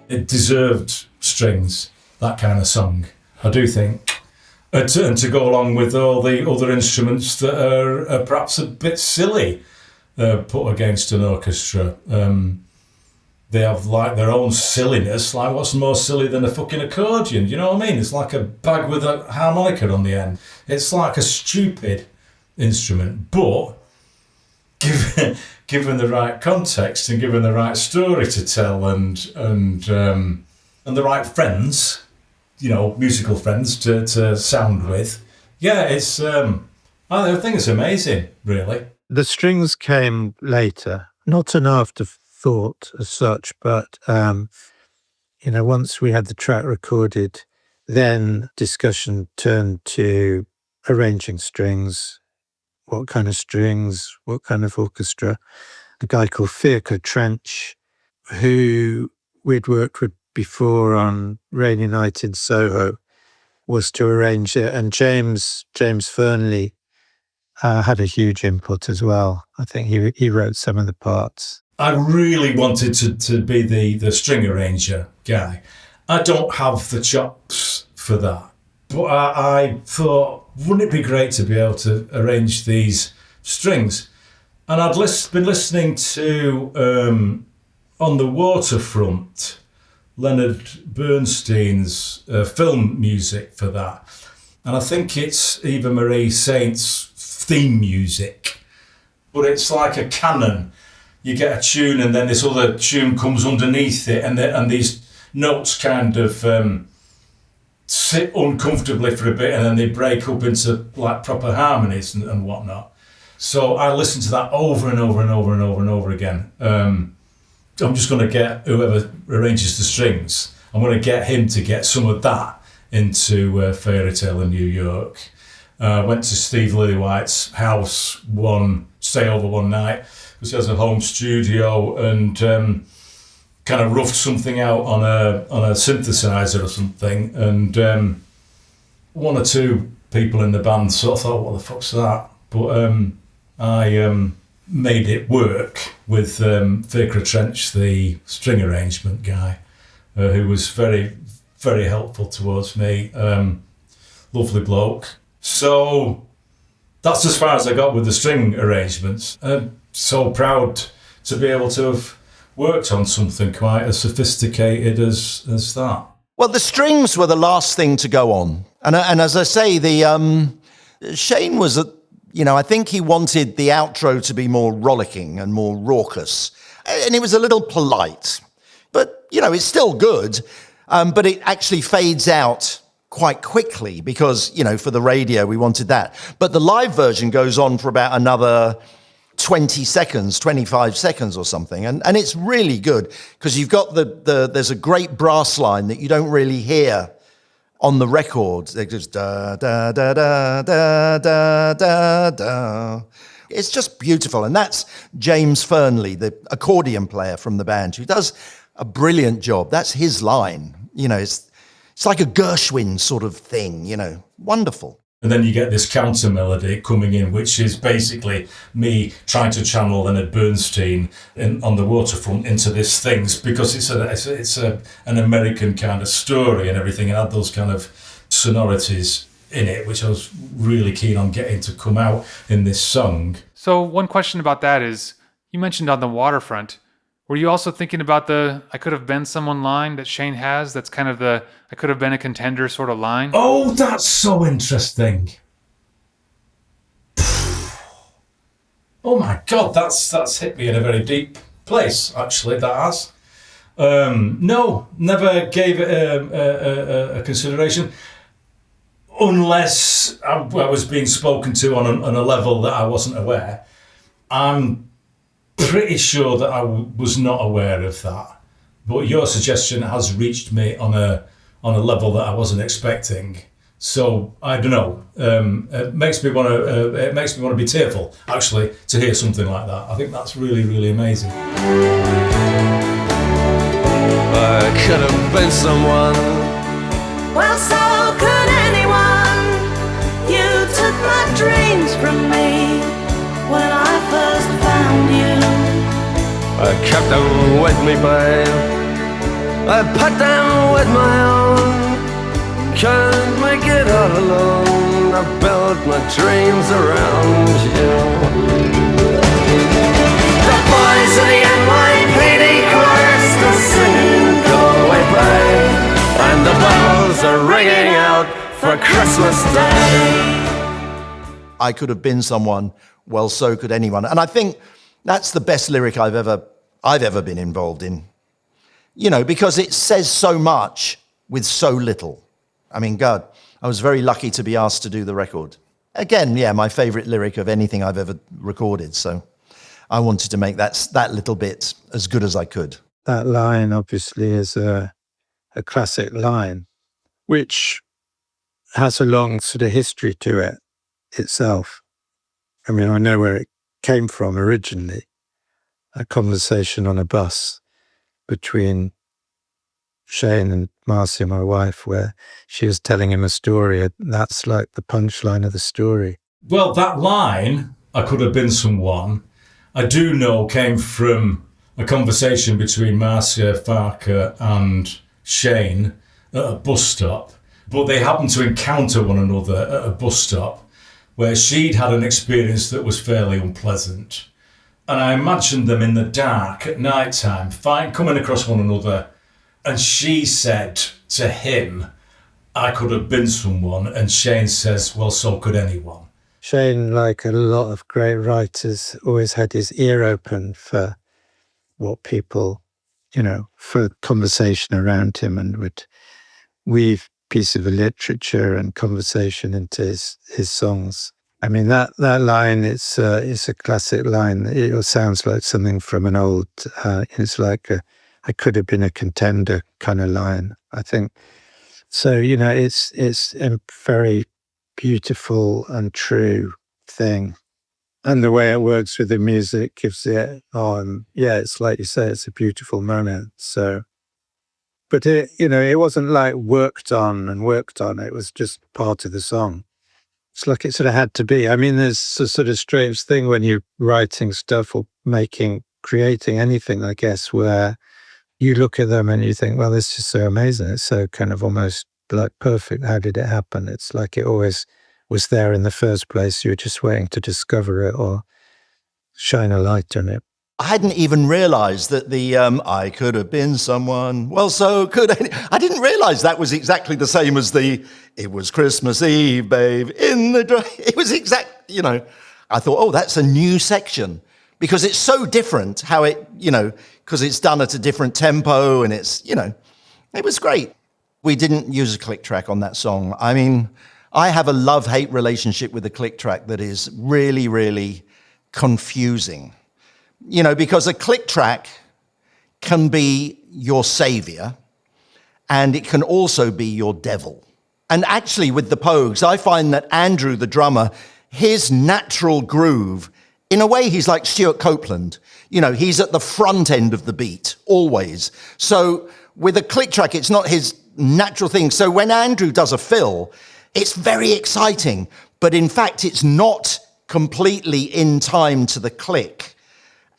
It deserved strings, that kind of song, I do think. And to go along with all the other instruments that are perhaps a bit silly put against an orchestra. They have like their own silliness, like what's more silly than a fucking accordion, you know what I mean? It's like a bag with a harmonica on the end. It's like a stupid instrument, but given the right context and given the right story to tell and the right friends, you know, musical friends to sound with, yeah, it's I think it's amazing, really. The strings came later, not an afterthought as such, but once we had the track recorded, then discussion turned to arranging strings, what kind of orchestra. A guy called Philip Trench, who we'd worked with before on Rainy Night in Soho, was to arrange it. And James Fearnley had a huge input as well. I think he wrote some of the parts. I really wanted to be the string arranger guy. I don't have the chops for that. But I thought, wouldn't it be great to be able to arrange these strings? And I'd been listening to On the Waterfront, Leonard Bernstein's film music for that. And I think it's Eva Marie Saint's theme music. But it's like a canon. You get a tune and then this other tune comes underneath it, and these notes kind of sit uncomfortably for a bit, and then they break up into like proper harmonies and whatnot. So I listened to that over and over and over and over and over again. I'm just going to get whoever arranges the strings, I'm going to get him to get some of that into Fairytale of New York. Went to Steve Lillywhite's house stay over one night, because he has a home studio, and kind of roughed something out on a synthesizer or something, and one or two people in the band sort of thought, what the fuck's that? But I made it work with Philip Trench, the string arrangement guy, who was very, very helpful towards me. Lovely bloke. So that's as far as I got with the string arrangements. I'm so proud to be able to have worked on something quite as sophisticated as that. Well, the strings were the last thing to go on. And as I say, Shane was, I think he wanted the outro to be more rollicking and more raucous. And it was a little polite. But, it's still good. But it actually fades out quite quickly because, for the radio, we wanted that. But the live version goes on for about another 20 seconds, 25 seconds or something. And it's really good because you've got there's a great brass line that you don't really hear on the record. They just da, da, da, da, da, da, da, da. It's just beautiful. And that's James Fearnley, the accordion player from the band, who does a brilliant job. That's his line. It's like a Gershwin sort of thing, wonderful. And then you get this counter melody coming in, which is basically me trying to channel Leonard Bernstein on the Waterfront into this things, because it's an American kind of story and everything, and had those kind of sonorities in it, which I was really keen on getting to come out in this song. So one question about that is, you mentioned On the Waterfront. Were you also thinking about the I could have been someone line that Shane has? That's kind of the I could have been a contender sort of line? Oh, that's so interesting. Oh my God, that's hit me in a very deep place, actually, that has. No, never gave it a consideration. Unless I was being spoken to on a level that I wasn't aware. I'm pretty sure that I was not aware of that, but your suggestion has reached me on a level that I wasn't expecting. So I don't know. It makes me want to be tearful, actually, to hear something like that. I think that's really, really amazing. I could have been someone. Well, so could anyone. You took my dreams from me when I first found you. I kept them with me, babe. I put them with my own. Can't make it all alone. I built my dreams around you. The boys of the NYPD chorus still singing Go Away Babe, And the bells are ringing out for Christmas Day. I could have been someone, well, so could anyone. And I think that's the best lyric I've ever been involved in. Because it says so much with so little. I mean, God, I was very lucky to be asked to do the record. Again, yeah, my favorite lyric of anything I've ever recorded. So I wanted to make that little bit as good as I could. That line obviously is a a classic line, which has a long sort of history to it itself. I mean, I know where it came from originally, a conversation on a bus between Shane and Marcia, my wife, where she was telling him a story. That's like the punchline of the story. Well, that line, I could have been someone, I do know came from a conversation between Marcia Farker and Shane at a bus stop. But they happened to encounter one another at a bus stop where she'd had an experience that was fairly unpleasant. And I imagined them in the dark at night time, coming across one another. And she said to him, I could have been someone. And Shane says, well, so could anyone. Shane, like a lot of great writers, always had his ear open for what people, for conversation around him, and would weave pieces of literature and conversation into his songs. I mean, that line, it's a classic line. It sounds like something from an old, it's like I could have been a contender kind of line, I think. So, it's a very beautiful and true thing. And the way it works with the music gives it, it's like you say, it's a beautiful moment. So, but it wasn't like worked on. It was just part of the song. It's like it sort of had to be. I mean, there's a sort of strange thing when you're writing stuff or creating anything, I guess, where you look at them and you think, well, this is so amazing. It's so kind of almost like perfect. How did it happen? It's like it always was there in the first place. You were just waiting to discover it or shine a light on it. I hadn't even realised that the I could have been someone, well, so could I didn't realise that was exactly the same as the it was Christmas Eve, babe, in the it was I thought, oh, that's a new section, because it's so different how it, because it's done at a different tempo, and it's, it was great. We didn't use a click track on that song. I mean, I have a love-hate relationship with the click track that is really, really confusing. Because a click track can be your savior, and it can also be your devil. And actually with the Pogues, I find that Andrew, the drummer, his natural groove, in a way, he's like Stuart Copeland. He's at the front end of the beat, always. So with a click track, it's not his natural thing. So when Andrew does a fill, it's very exciting, but in fact, it's not completely in time to the click.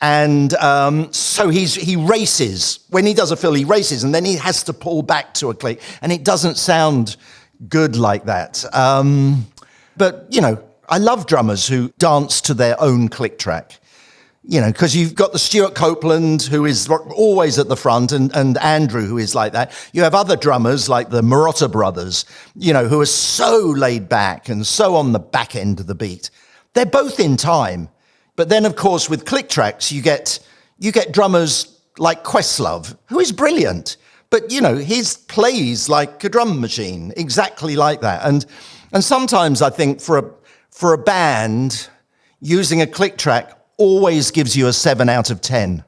And so he races. When he does a fill, he races, and then he has to pull back to a click, and it doesn't sound good like that. But, I love drummers who dance to their own click track, because you've got the Stuart Copeland, who is always at the front, and Andrew, who is like that. You have other drummers like the Marotta brothers, who are so laid back and so on the back end of the beat. They're both in time. But then, of course, with click tracks, you get drummers like Questlove, who is brilliant. But, his plays like a drum machine, exactly like that. And sometimes I think for a band, using a click track always gives you a 7 out of 10.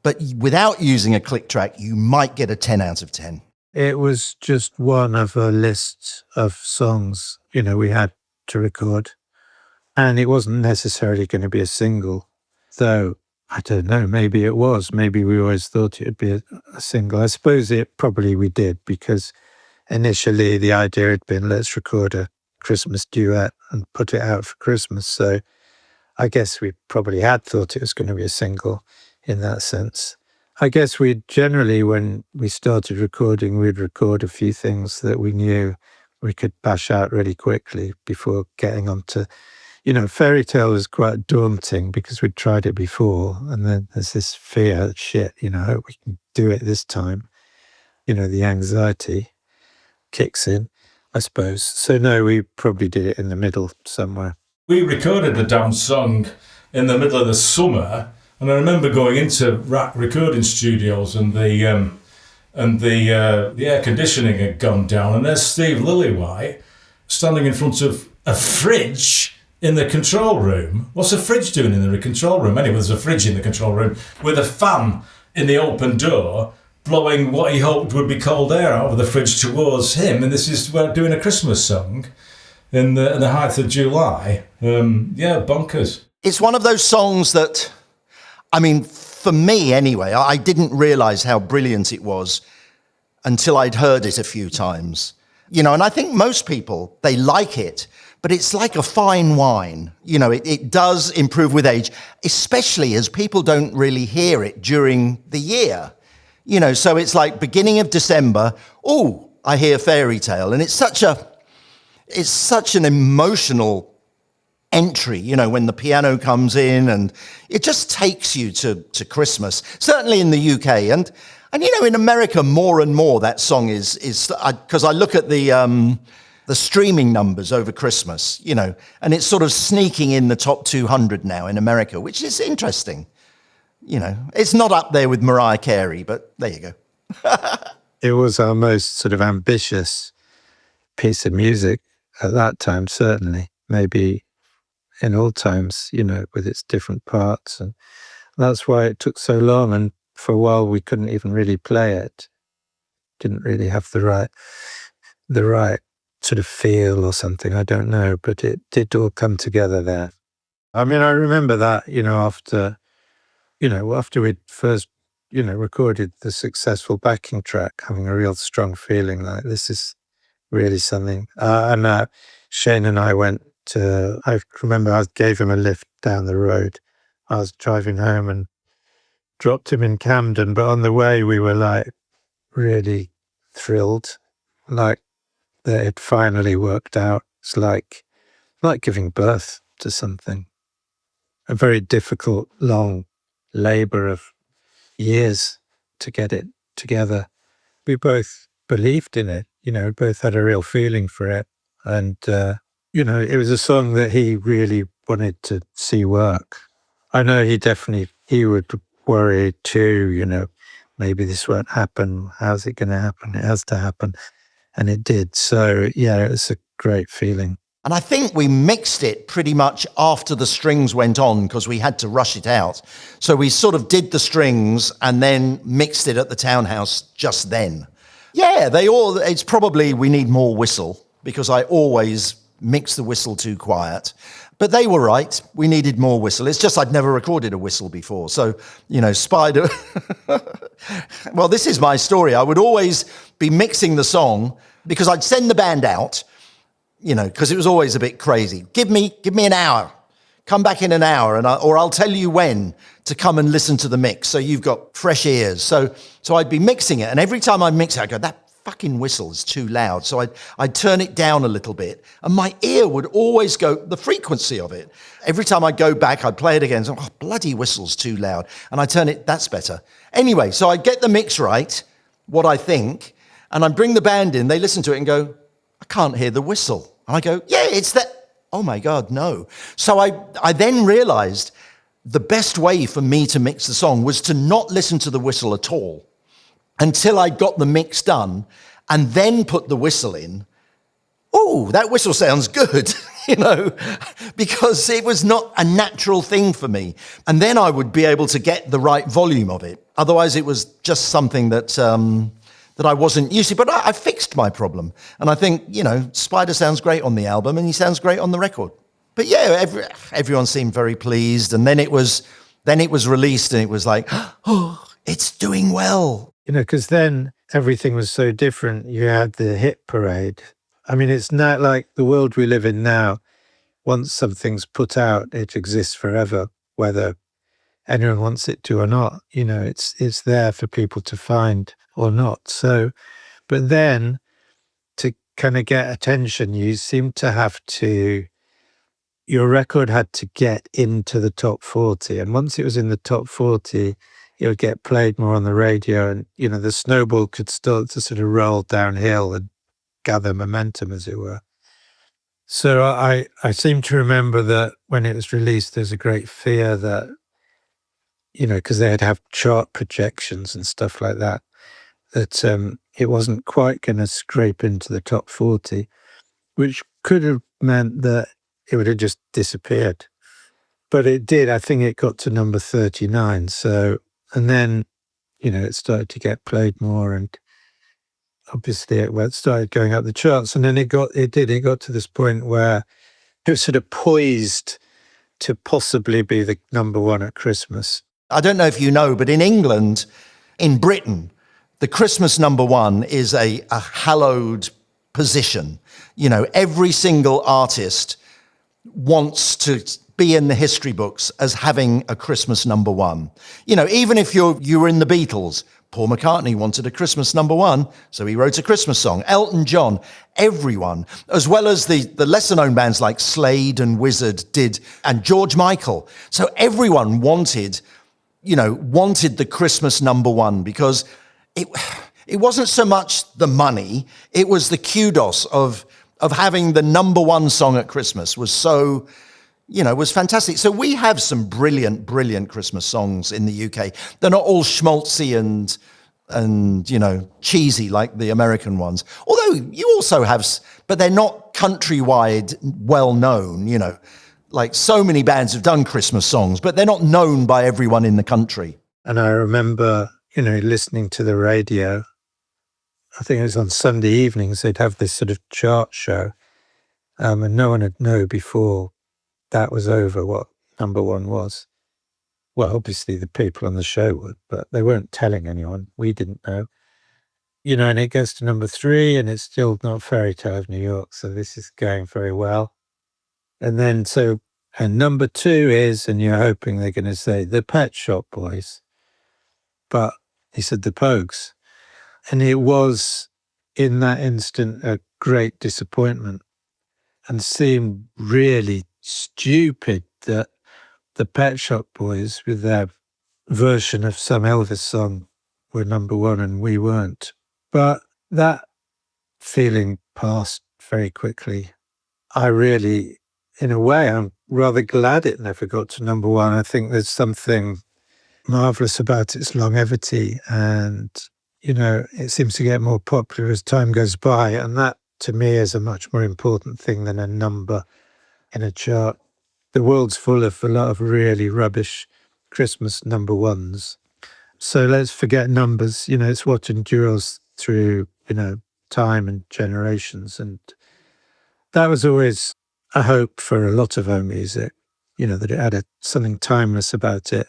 But without using a click track, you might get a 10 out of 10. It was just one of a list of songs, we had to record. And it wasn't necessarily going to be a single, though, I don't know, maybe it was. Maybe we always thought it would be a single. I suppose we did, because initially the idea had been, let's record a Christmas duet and put it out for Christmas. So I guess we probably had thought it was going to be a single in that sense. I guess we generally, when we started recording, we'd record a few things that we knew we could bash out really quickly before getting onto... Fairytale was quite daunting because we'd tried it before, and then there's this fear, I hope we can do it this time. The anxiety kicks in, I suppose. So no, we probably did it in the middle somewhere. We recorded the damn song in the middle of the summer, and I remember going into Rack recording studios, and the air conditioning had gone down, and there's Steve Lillywhite standing in front of a fridge in the control room. What's a fridge doing in the control room? Anyway, there's a fridge in the control room with a fan in the open door, blowing what he hoped would be cold air out of the fridge towards him, and this is doing a Christmas song in the height of July. Bonkers. It's one of those songs that, I mean, for me anyway, I didn't realise how brilliant it was until I'd heard it a few times. And I think most people, they like it, but it's like a fine wine. It does improve with age, especially as people don't really hear it during the year. So it's like beginning of December, I hear Fairytale, and it's such an emotional entry, when the piano comes in, and it just takes you to Christmas, certainly in the UK. And in America, more and more that song is because I look at the streaming numbers over Christmas, and it's sort of sneaking in the top 200 now in America, which is interesting. It's not up there with Mariah Carey, but there you go. It was our most sort of ambitious piece of music at that time, certainly, maybe in all times, with its different parts. And that's why it took so long. And for a while, we couldn't even really play it. Didn't really have the right sort of feel or something. I don't know, but it did all come together there. I mean, I remember that, after we'd first, recorded the successful backing track, having a real strong feeling like this is really something. And Shane and I I remember I gave him a lift down the road. I was driving home and dropped him in Camden, but on the way we were like really thrilled, like that it finally worked out. It's like giving birth to something. A very difficult, long labor of years to get it together. We both believed in it, both had a real feeling for it. And, it was a song that he really wanted to see work. I know he would worry too, maybe this won't happen. How's it going to happen? It has to happen. And it did. So, it was a great feeling. And I think we mixed it pretty much after the strings went on because we had to rush it out. So we sort of did the strings and then mixed it at the townhouse just then. Yeah, it's probably we need more whistle because I always mix the whistle too quiet. But they were right. We needed more whistle. It's just I'd never recorded a whistle before. So, Spider... Well, this is my story. I would always be mixing the song because I'd send the band out, because it was always a bit crazy. Give me an hour. Come back in an hour, or I'll tell you when to come and listen to the mix. So you've got fresh ears. So I'd be mixing it, and every time I mix it, I go, that fucking whistle is too loud. So I'd turn it down a little bit, and my ear would always go, the frequency of it. Every time I'd go back, I'd play it again. So, bloody whistle's too loud. And I turn it, that's better. Anyway, so I get the mix right, what I think, and I bring the band in, they listen to it and go, I can't hear the whistle. And I go, yeah, it's that. Oh my God, no. So I then realized the best way for me to mix the song was to not listen to the whistle at all until I got the mix done and then put the whistle in. Oh, that whistle sounds good, because it was not a natural thing for me. And then I would be able to get the right volume of it. Otherwise, it was just something that I wasn't used to. But I fixed my problem. And I think, Spider sounds great on the album and he sounds great on the record. But yeah, everyone seemed very pleased. And then it was released and it was like, oh, it's doing well. Because then everything was so different. You had the hit parade. I mean, it's not like the world we live in now. Once something's put out, it exists forever, whether anyone wants it to or not. It's there for people to find or not. So, but then to kind of get attention, you seem to have to, your record had to get into the top 40. And once it was in the top 40, it would get played more on the radio and, the snowball could start to sort of roll downhill and gather momentum, as it were. So I seem to remember that when it was released, there's a great fear that, because they'd have chart projections and stuff like that, that it wasn't quite going to scrape into the top 40, which could have meant that it would have just disappeared. But it did. I think it got to number 39. So, and then it started to get played more, and obviously it started going up the charts. And then it got to this point where it was sort of poised to possibly be the number one at Christmas. I don't know if you know, but in England, in Britain, the Christmas number one is a hallowed position. Every single artist wants to be in the history books as having a Christmas number one. Even if you were in the Beatles, Paul McCartney wanted a Christmas number one, so he wrote a Christmas song. Elton John, everyone, as well as the lesser-known bands like Slade and Wizard did, and George Michael. So everyone wanted the Christmas number one, because it wasn't so much the money, it was the kudos of having the number one song at Christmas was so, was fantastic. So we have some brilliant, brilliant Christmas songs in the UK. They're not all schmaltzy and cheesy like the American ones. Although you also have, but they're not countrywide well known, like so many bands have done Christmas songs, but they're not known by everyone in the country. And I remember, listening to the radio. I think it was on Sunday evenings, they'd have this sort of chart show. And no one would know before that was over what number one was. Well, obviously the people on the show would, but they weren't telling anyone. We didn't know. And it goes to number 3, and it's still not Fairytale of New York. So this is going very well. And then and number 2 is, and you're hoping they're going to say the Pet Shop Boys. But he said the Pogues. And it was, in that instant, a great disappointment, and seemed really stupid that the Pet Shop Boys, with their version of some Elvis song, were number one and we weren't. But that feeling passed very quickly. I really, in a way, I'm rather glad it never got to number one. I think there's something marvellous about its longevity, and it seems to get more popular as time goes by, and that, to me, is a much more important thing than a number in a chart. The world's full of a lot of really rubbish Christmas number ones. So let's forget numbers. It's what endures through, time and generations. And that was always a hope for a lot of our music, that it had something timeless about it,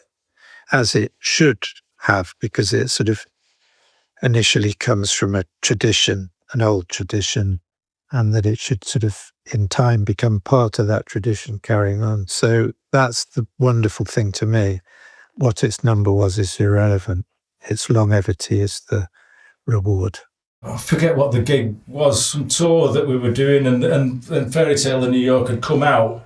as it should have, because it sort of initially comes from a tradition, an old tradition, and that it should sort of, in time, become part of that tradition carrying on. So that's the wonderful thing to me. What its number was is irrelevant. Its longevity is the reward. I forget what the gig was, some tour that we were doing, and Fairytale of New York had come out.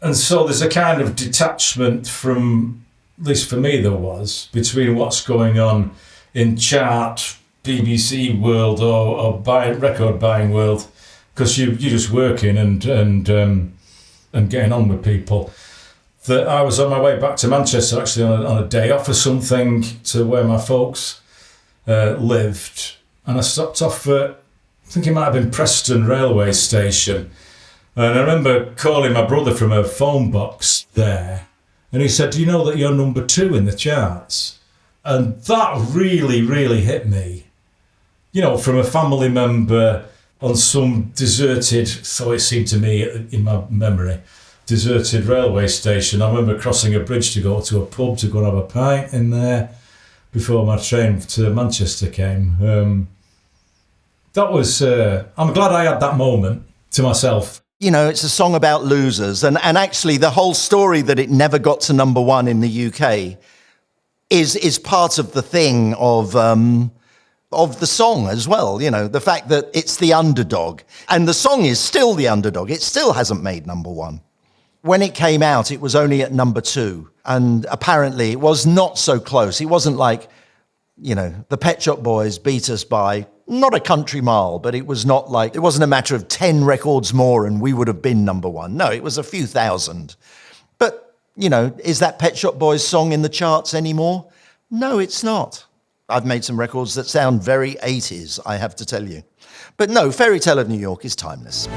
And so there's a kind of detachment from, at least for me there was, between what's going on in chart, BBC world or record buying world, because you're just working and getting on with people. That I was on my way back to Manchester actually on a day off or something, to where my folks lived, and I stopped off at, I think it might have been Preston railway station, and I remember calling my brother from a phone box there, and he said, "Do you know that you're number 2 in the charts?" And that really, really hit me. From a family member on some deserted, so it seemed to me in my memory, deserted railway station. I remember crossing a bridge to go to a pub to go and have a pint in there before my train to Manchester came. That was, I'm glad I had that moment to myself. It's a song about losers. And actually the whole story that it never got to number 1 in the UK is part of the thing of the song as well. The fact that it's the underdog, and the song is still the underdog. It still hasn't made number 1. When it came out, it was only at number 2, and apparently it was not so close. It wasn't like, the Pet Shop Boys beat us by not a country mile, but it was not like, it wasn't a matter of 10 records more and we would have been number 1. No, it was a few thousand. But, is that Pet Shop Boys song in the charts anymore? No, it's not. I've made some records that sound very 80s, I have to tell you. But no, Fairytale of New York is timeless.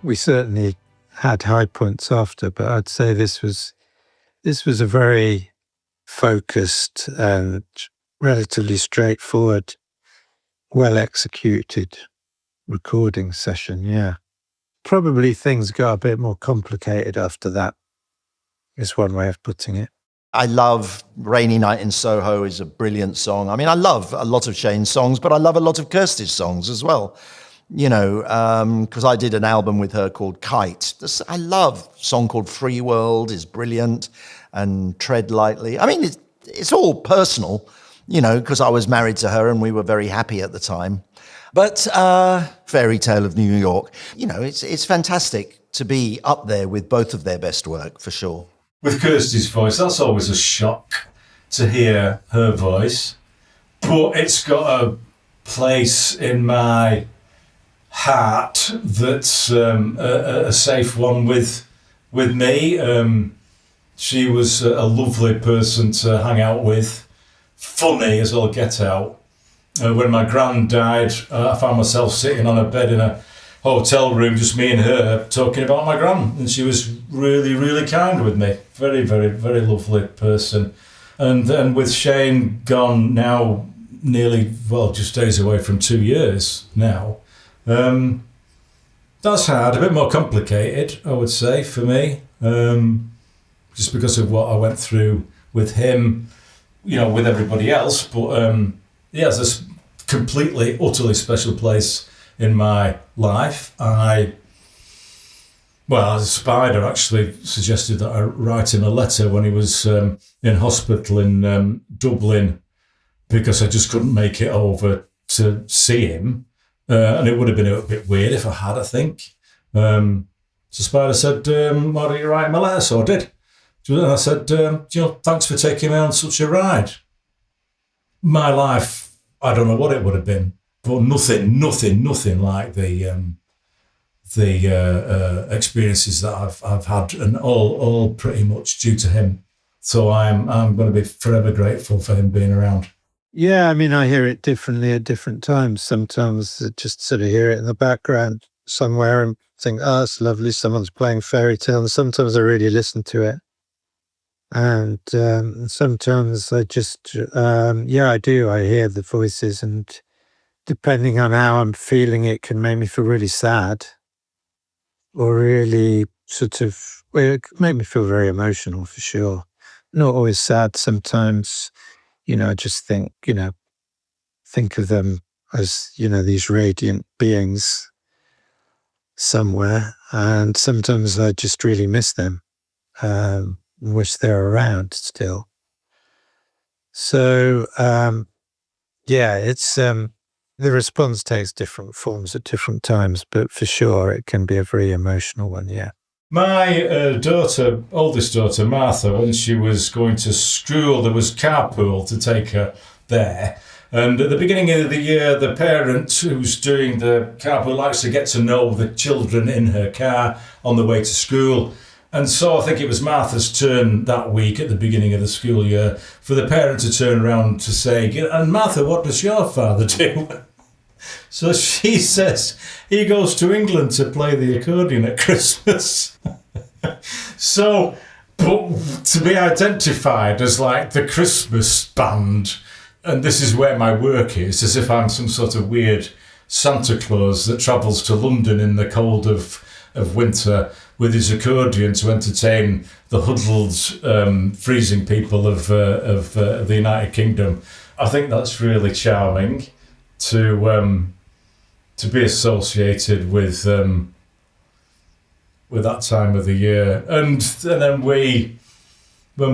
We certainly had high points after, but I'd say this was a very focused and relatively straightforward, well executed recording session. Yeah, probably things got a bit more complicated after that, is one way of putting it. I love Rainy Night in Soho is a brilliant song. I mean, I love a lot of Shane's songs, but I love a lot of Kirsty's songs as well. You know, because I did an album with her called Kite. I love a song called Free World is brilliant, and Tread Lightly. I mean, it's all personal, you know, because I was married to her and we were very happy at the time. But Fairytale of New York, you know, it's fantastic to be up there with both of their best work, for sure. With Kirsty's voice, that's always a shock to hear her voice. But it's got a place in my heart that's a safe one with me. She was a lovely person to hang out with, funny as all get out. When my gran died, I found myself sitting on a bed in a hotel room, just me and her, talking about my gran, and she was really, really kind with me. Very, very, very lovely person. And then with Shane gone now, nearly, just days away from 2 years now, that's hard, a bit more complicated, I would say, for me, just because of what I went through with him, you know, with everybody else. But it's a completely, utterly special place in my life. Spider actually suggested that I write him a letter when he was in hospital in Dublin, because I just couldn't make it over to see him. And it would have been a bit weird if I had, I think. So Spider said, why don't you write him a letter? So I did. And I said, thanks for taking me on such a ride. My life, I don't know what it would have been, but nothing like the experiences that I've had, and all pretty much due to him. So I'm going to be forever grateful for him being around. Yeah, I mean, I hear it differently at different times. Sometimes I just sort of hear it in the background somewhere and think, oh, it's lovely, someone's playing Fairytale. And sometimes I really listen to it. And sometimes I just, I do. I hear the voices, and depending on how I'm feeling, it can make me feel really sad, or really it can make me feel very emotional, for sure. Not always sad. Sometimes, I just think of them as, these radiant beings somewhere. And sometimes I just really miss them, wish they're around still. So, it's, the response takes different forms at different times, but for sure it can be a very emotional one, yeah. My oldest daughter, Martha, when she was going to school, there was carpool to take her there. And at the beginning of the year, the parent who's doing the carpool likes to get to know the children in her car on the way to school. And so I think it was Martha's turn that week at the beginning of the school year for the parent to turn around to say, and Martha, what does your father do? So she says he goes to England to play the accordion at Christmas. So, but to be identified as like the Christmas band, and this is where my work is, as if I'm some sort of weird Santa Claus that travels to London in the cold of winter with his accordion to entertain the huddled, freezing people of the United Kingdom. I think that's really charming to be associated with that time of the year. And then when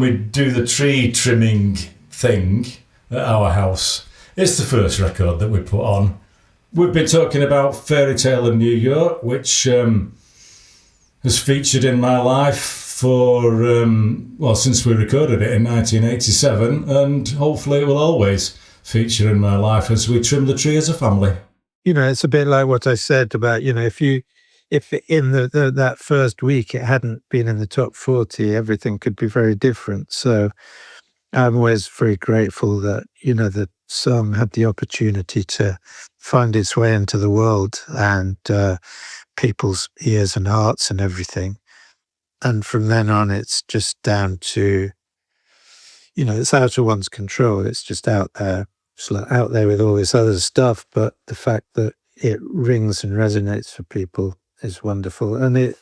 we do the tree trimming thing at our house, it's the first record that we put on. We've been talking about Fairytale of New York, which has featured in my life for, since we recorded it in 1987, and hopefully it will always feature in my life as we trim the tree as a family. It's a bit like what I said about, if in that first week it hadn't been in the top 40, everything could be very different. So I'm always very grateful that, the song had the opportunity to find its way into the world and people's ears and hearts and everything. And from then on, it's just down to, it's out of one's control. It's just out there. It's like out there with all this other stuff. But the fact that it rings and resonates for people is wonderful. And I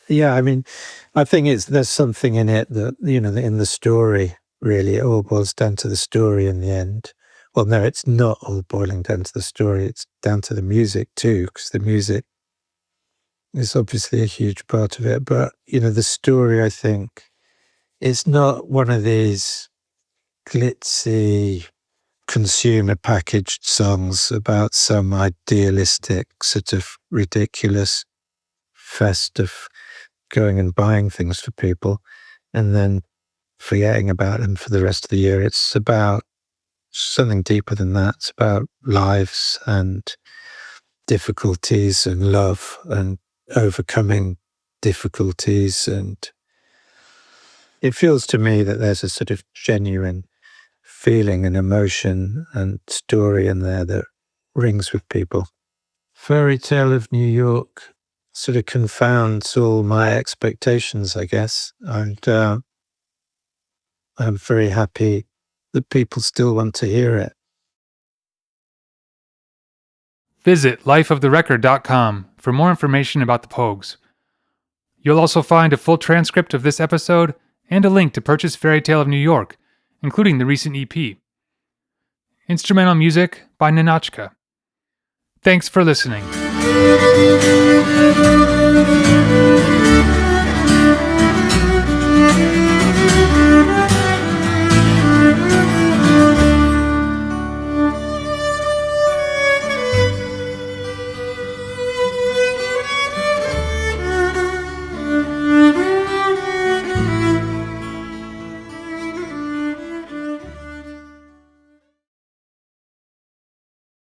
think there's something in it that, in the story, really, it all boils down to the story in the end. Well, no, it's not all boiling down to the story. It's down to the music too, because the music is obviously a huge part of it. But, the story, I think, is not one of these glitzy, consumer packaged songs about some idealistic, sort of ridiculous fest of going and buying things for people and then forgetting about them for the rest of the year. It's about something deeper than that. It's about lives and difficulties and love and overcoming difficulties. And it feels to me that there's a sort of genuine feeling and emotion and story in there that rings with people. Fairytale of New York sort of confounds all my expectations, I guess. And I'm very happy that people still want to hear it. Visit lifeoftherecord.com for more information about the Pogues. You'll also find a full transcript of this episode and a link to purchase Fairytale of New York, including the recent EP. Instrumental music by Ninotchka. Thanks for listening.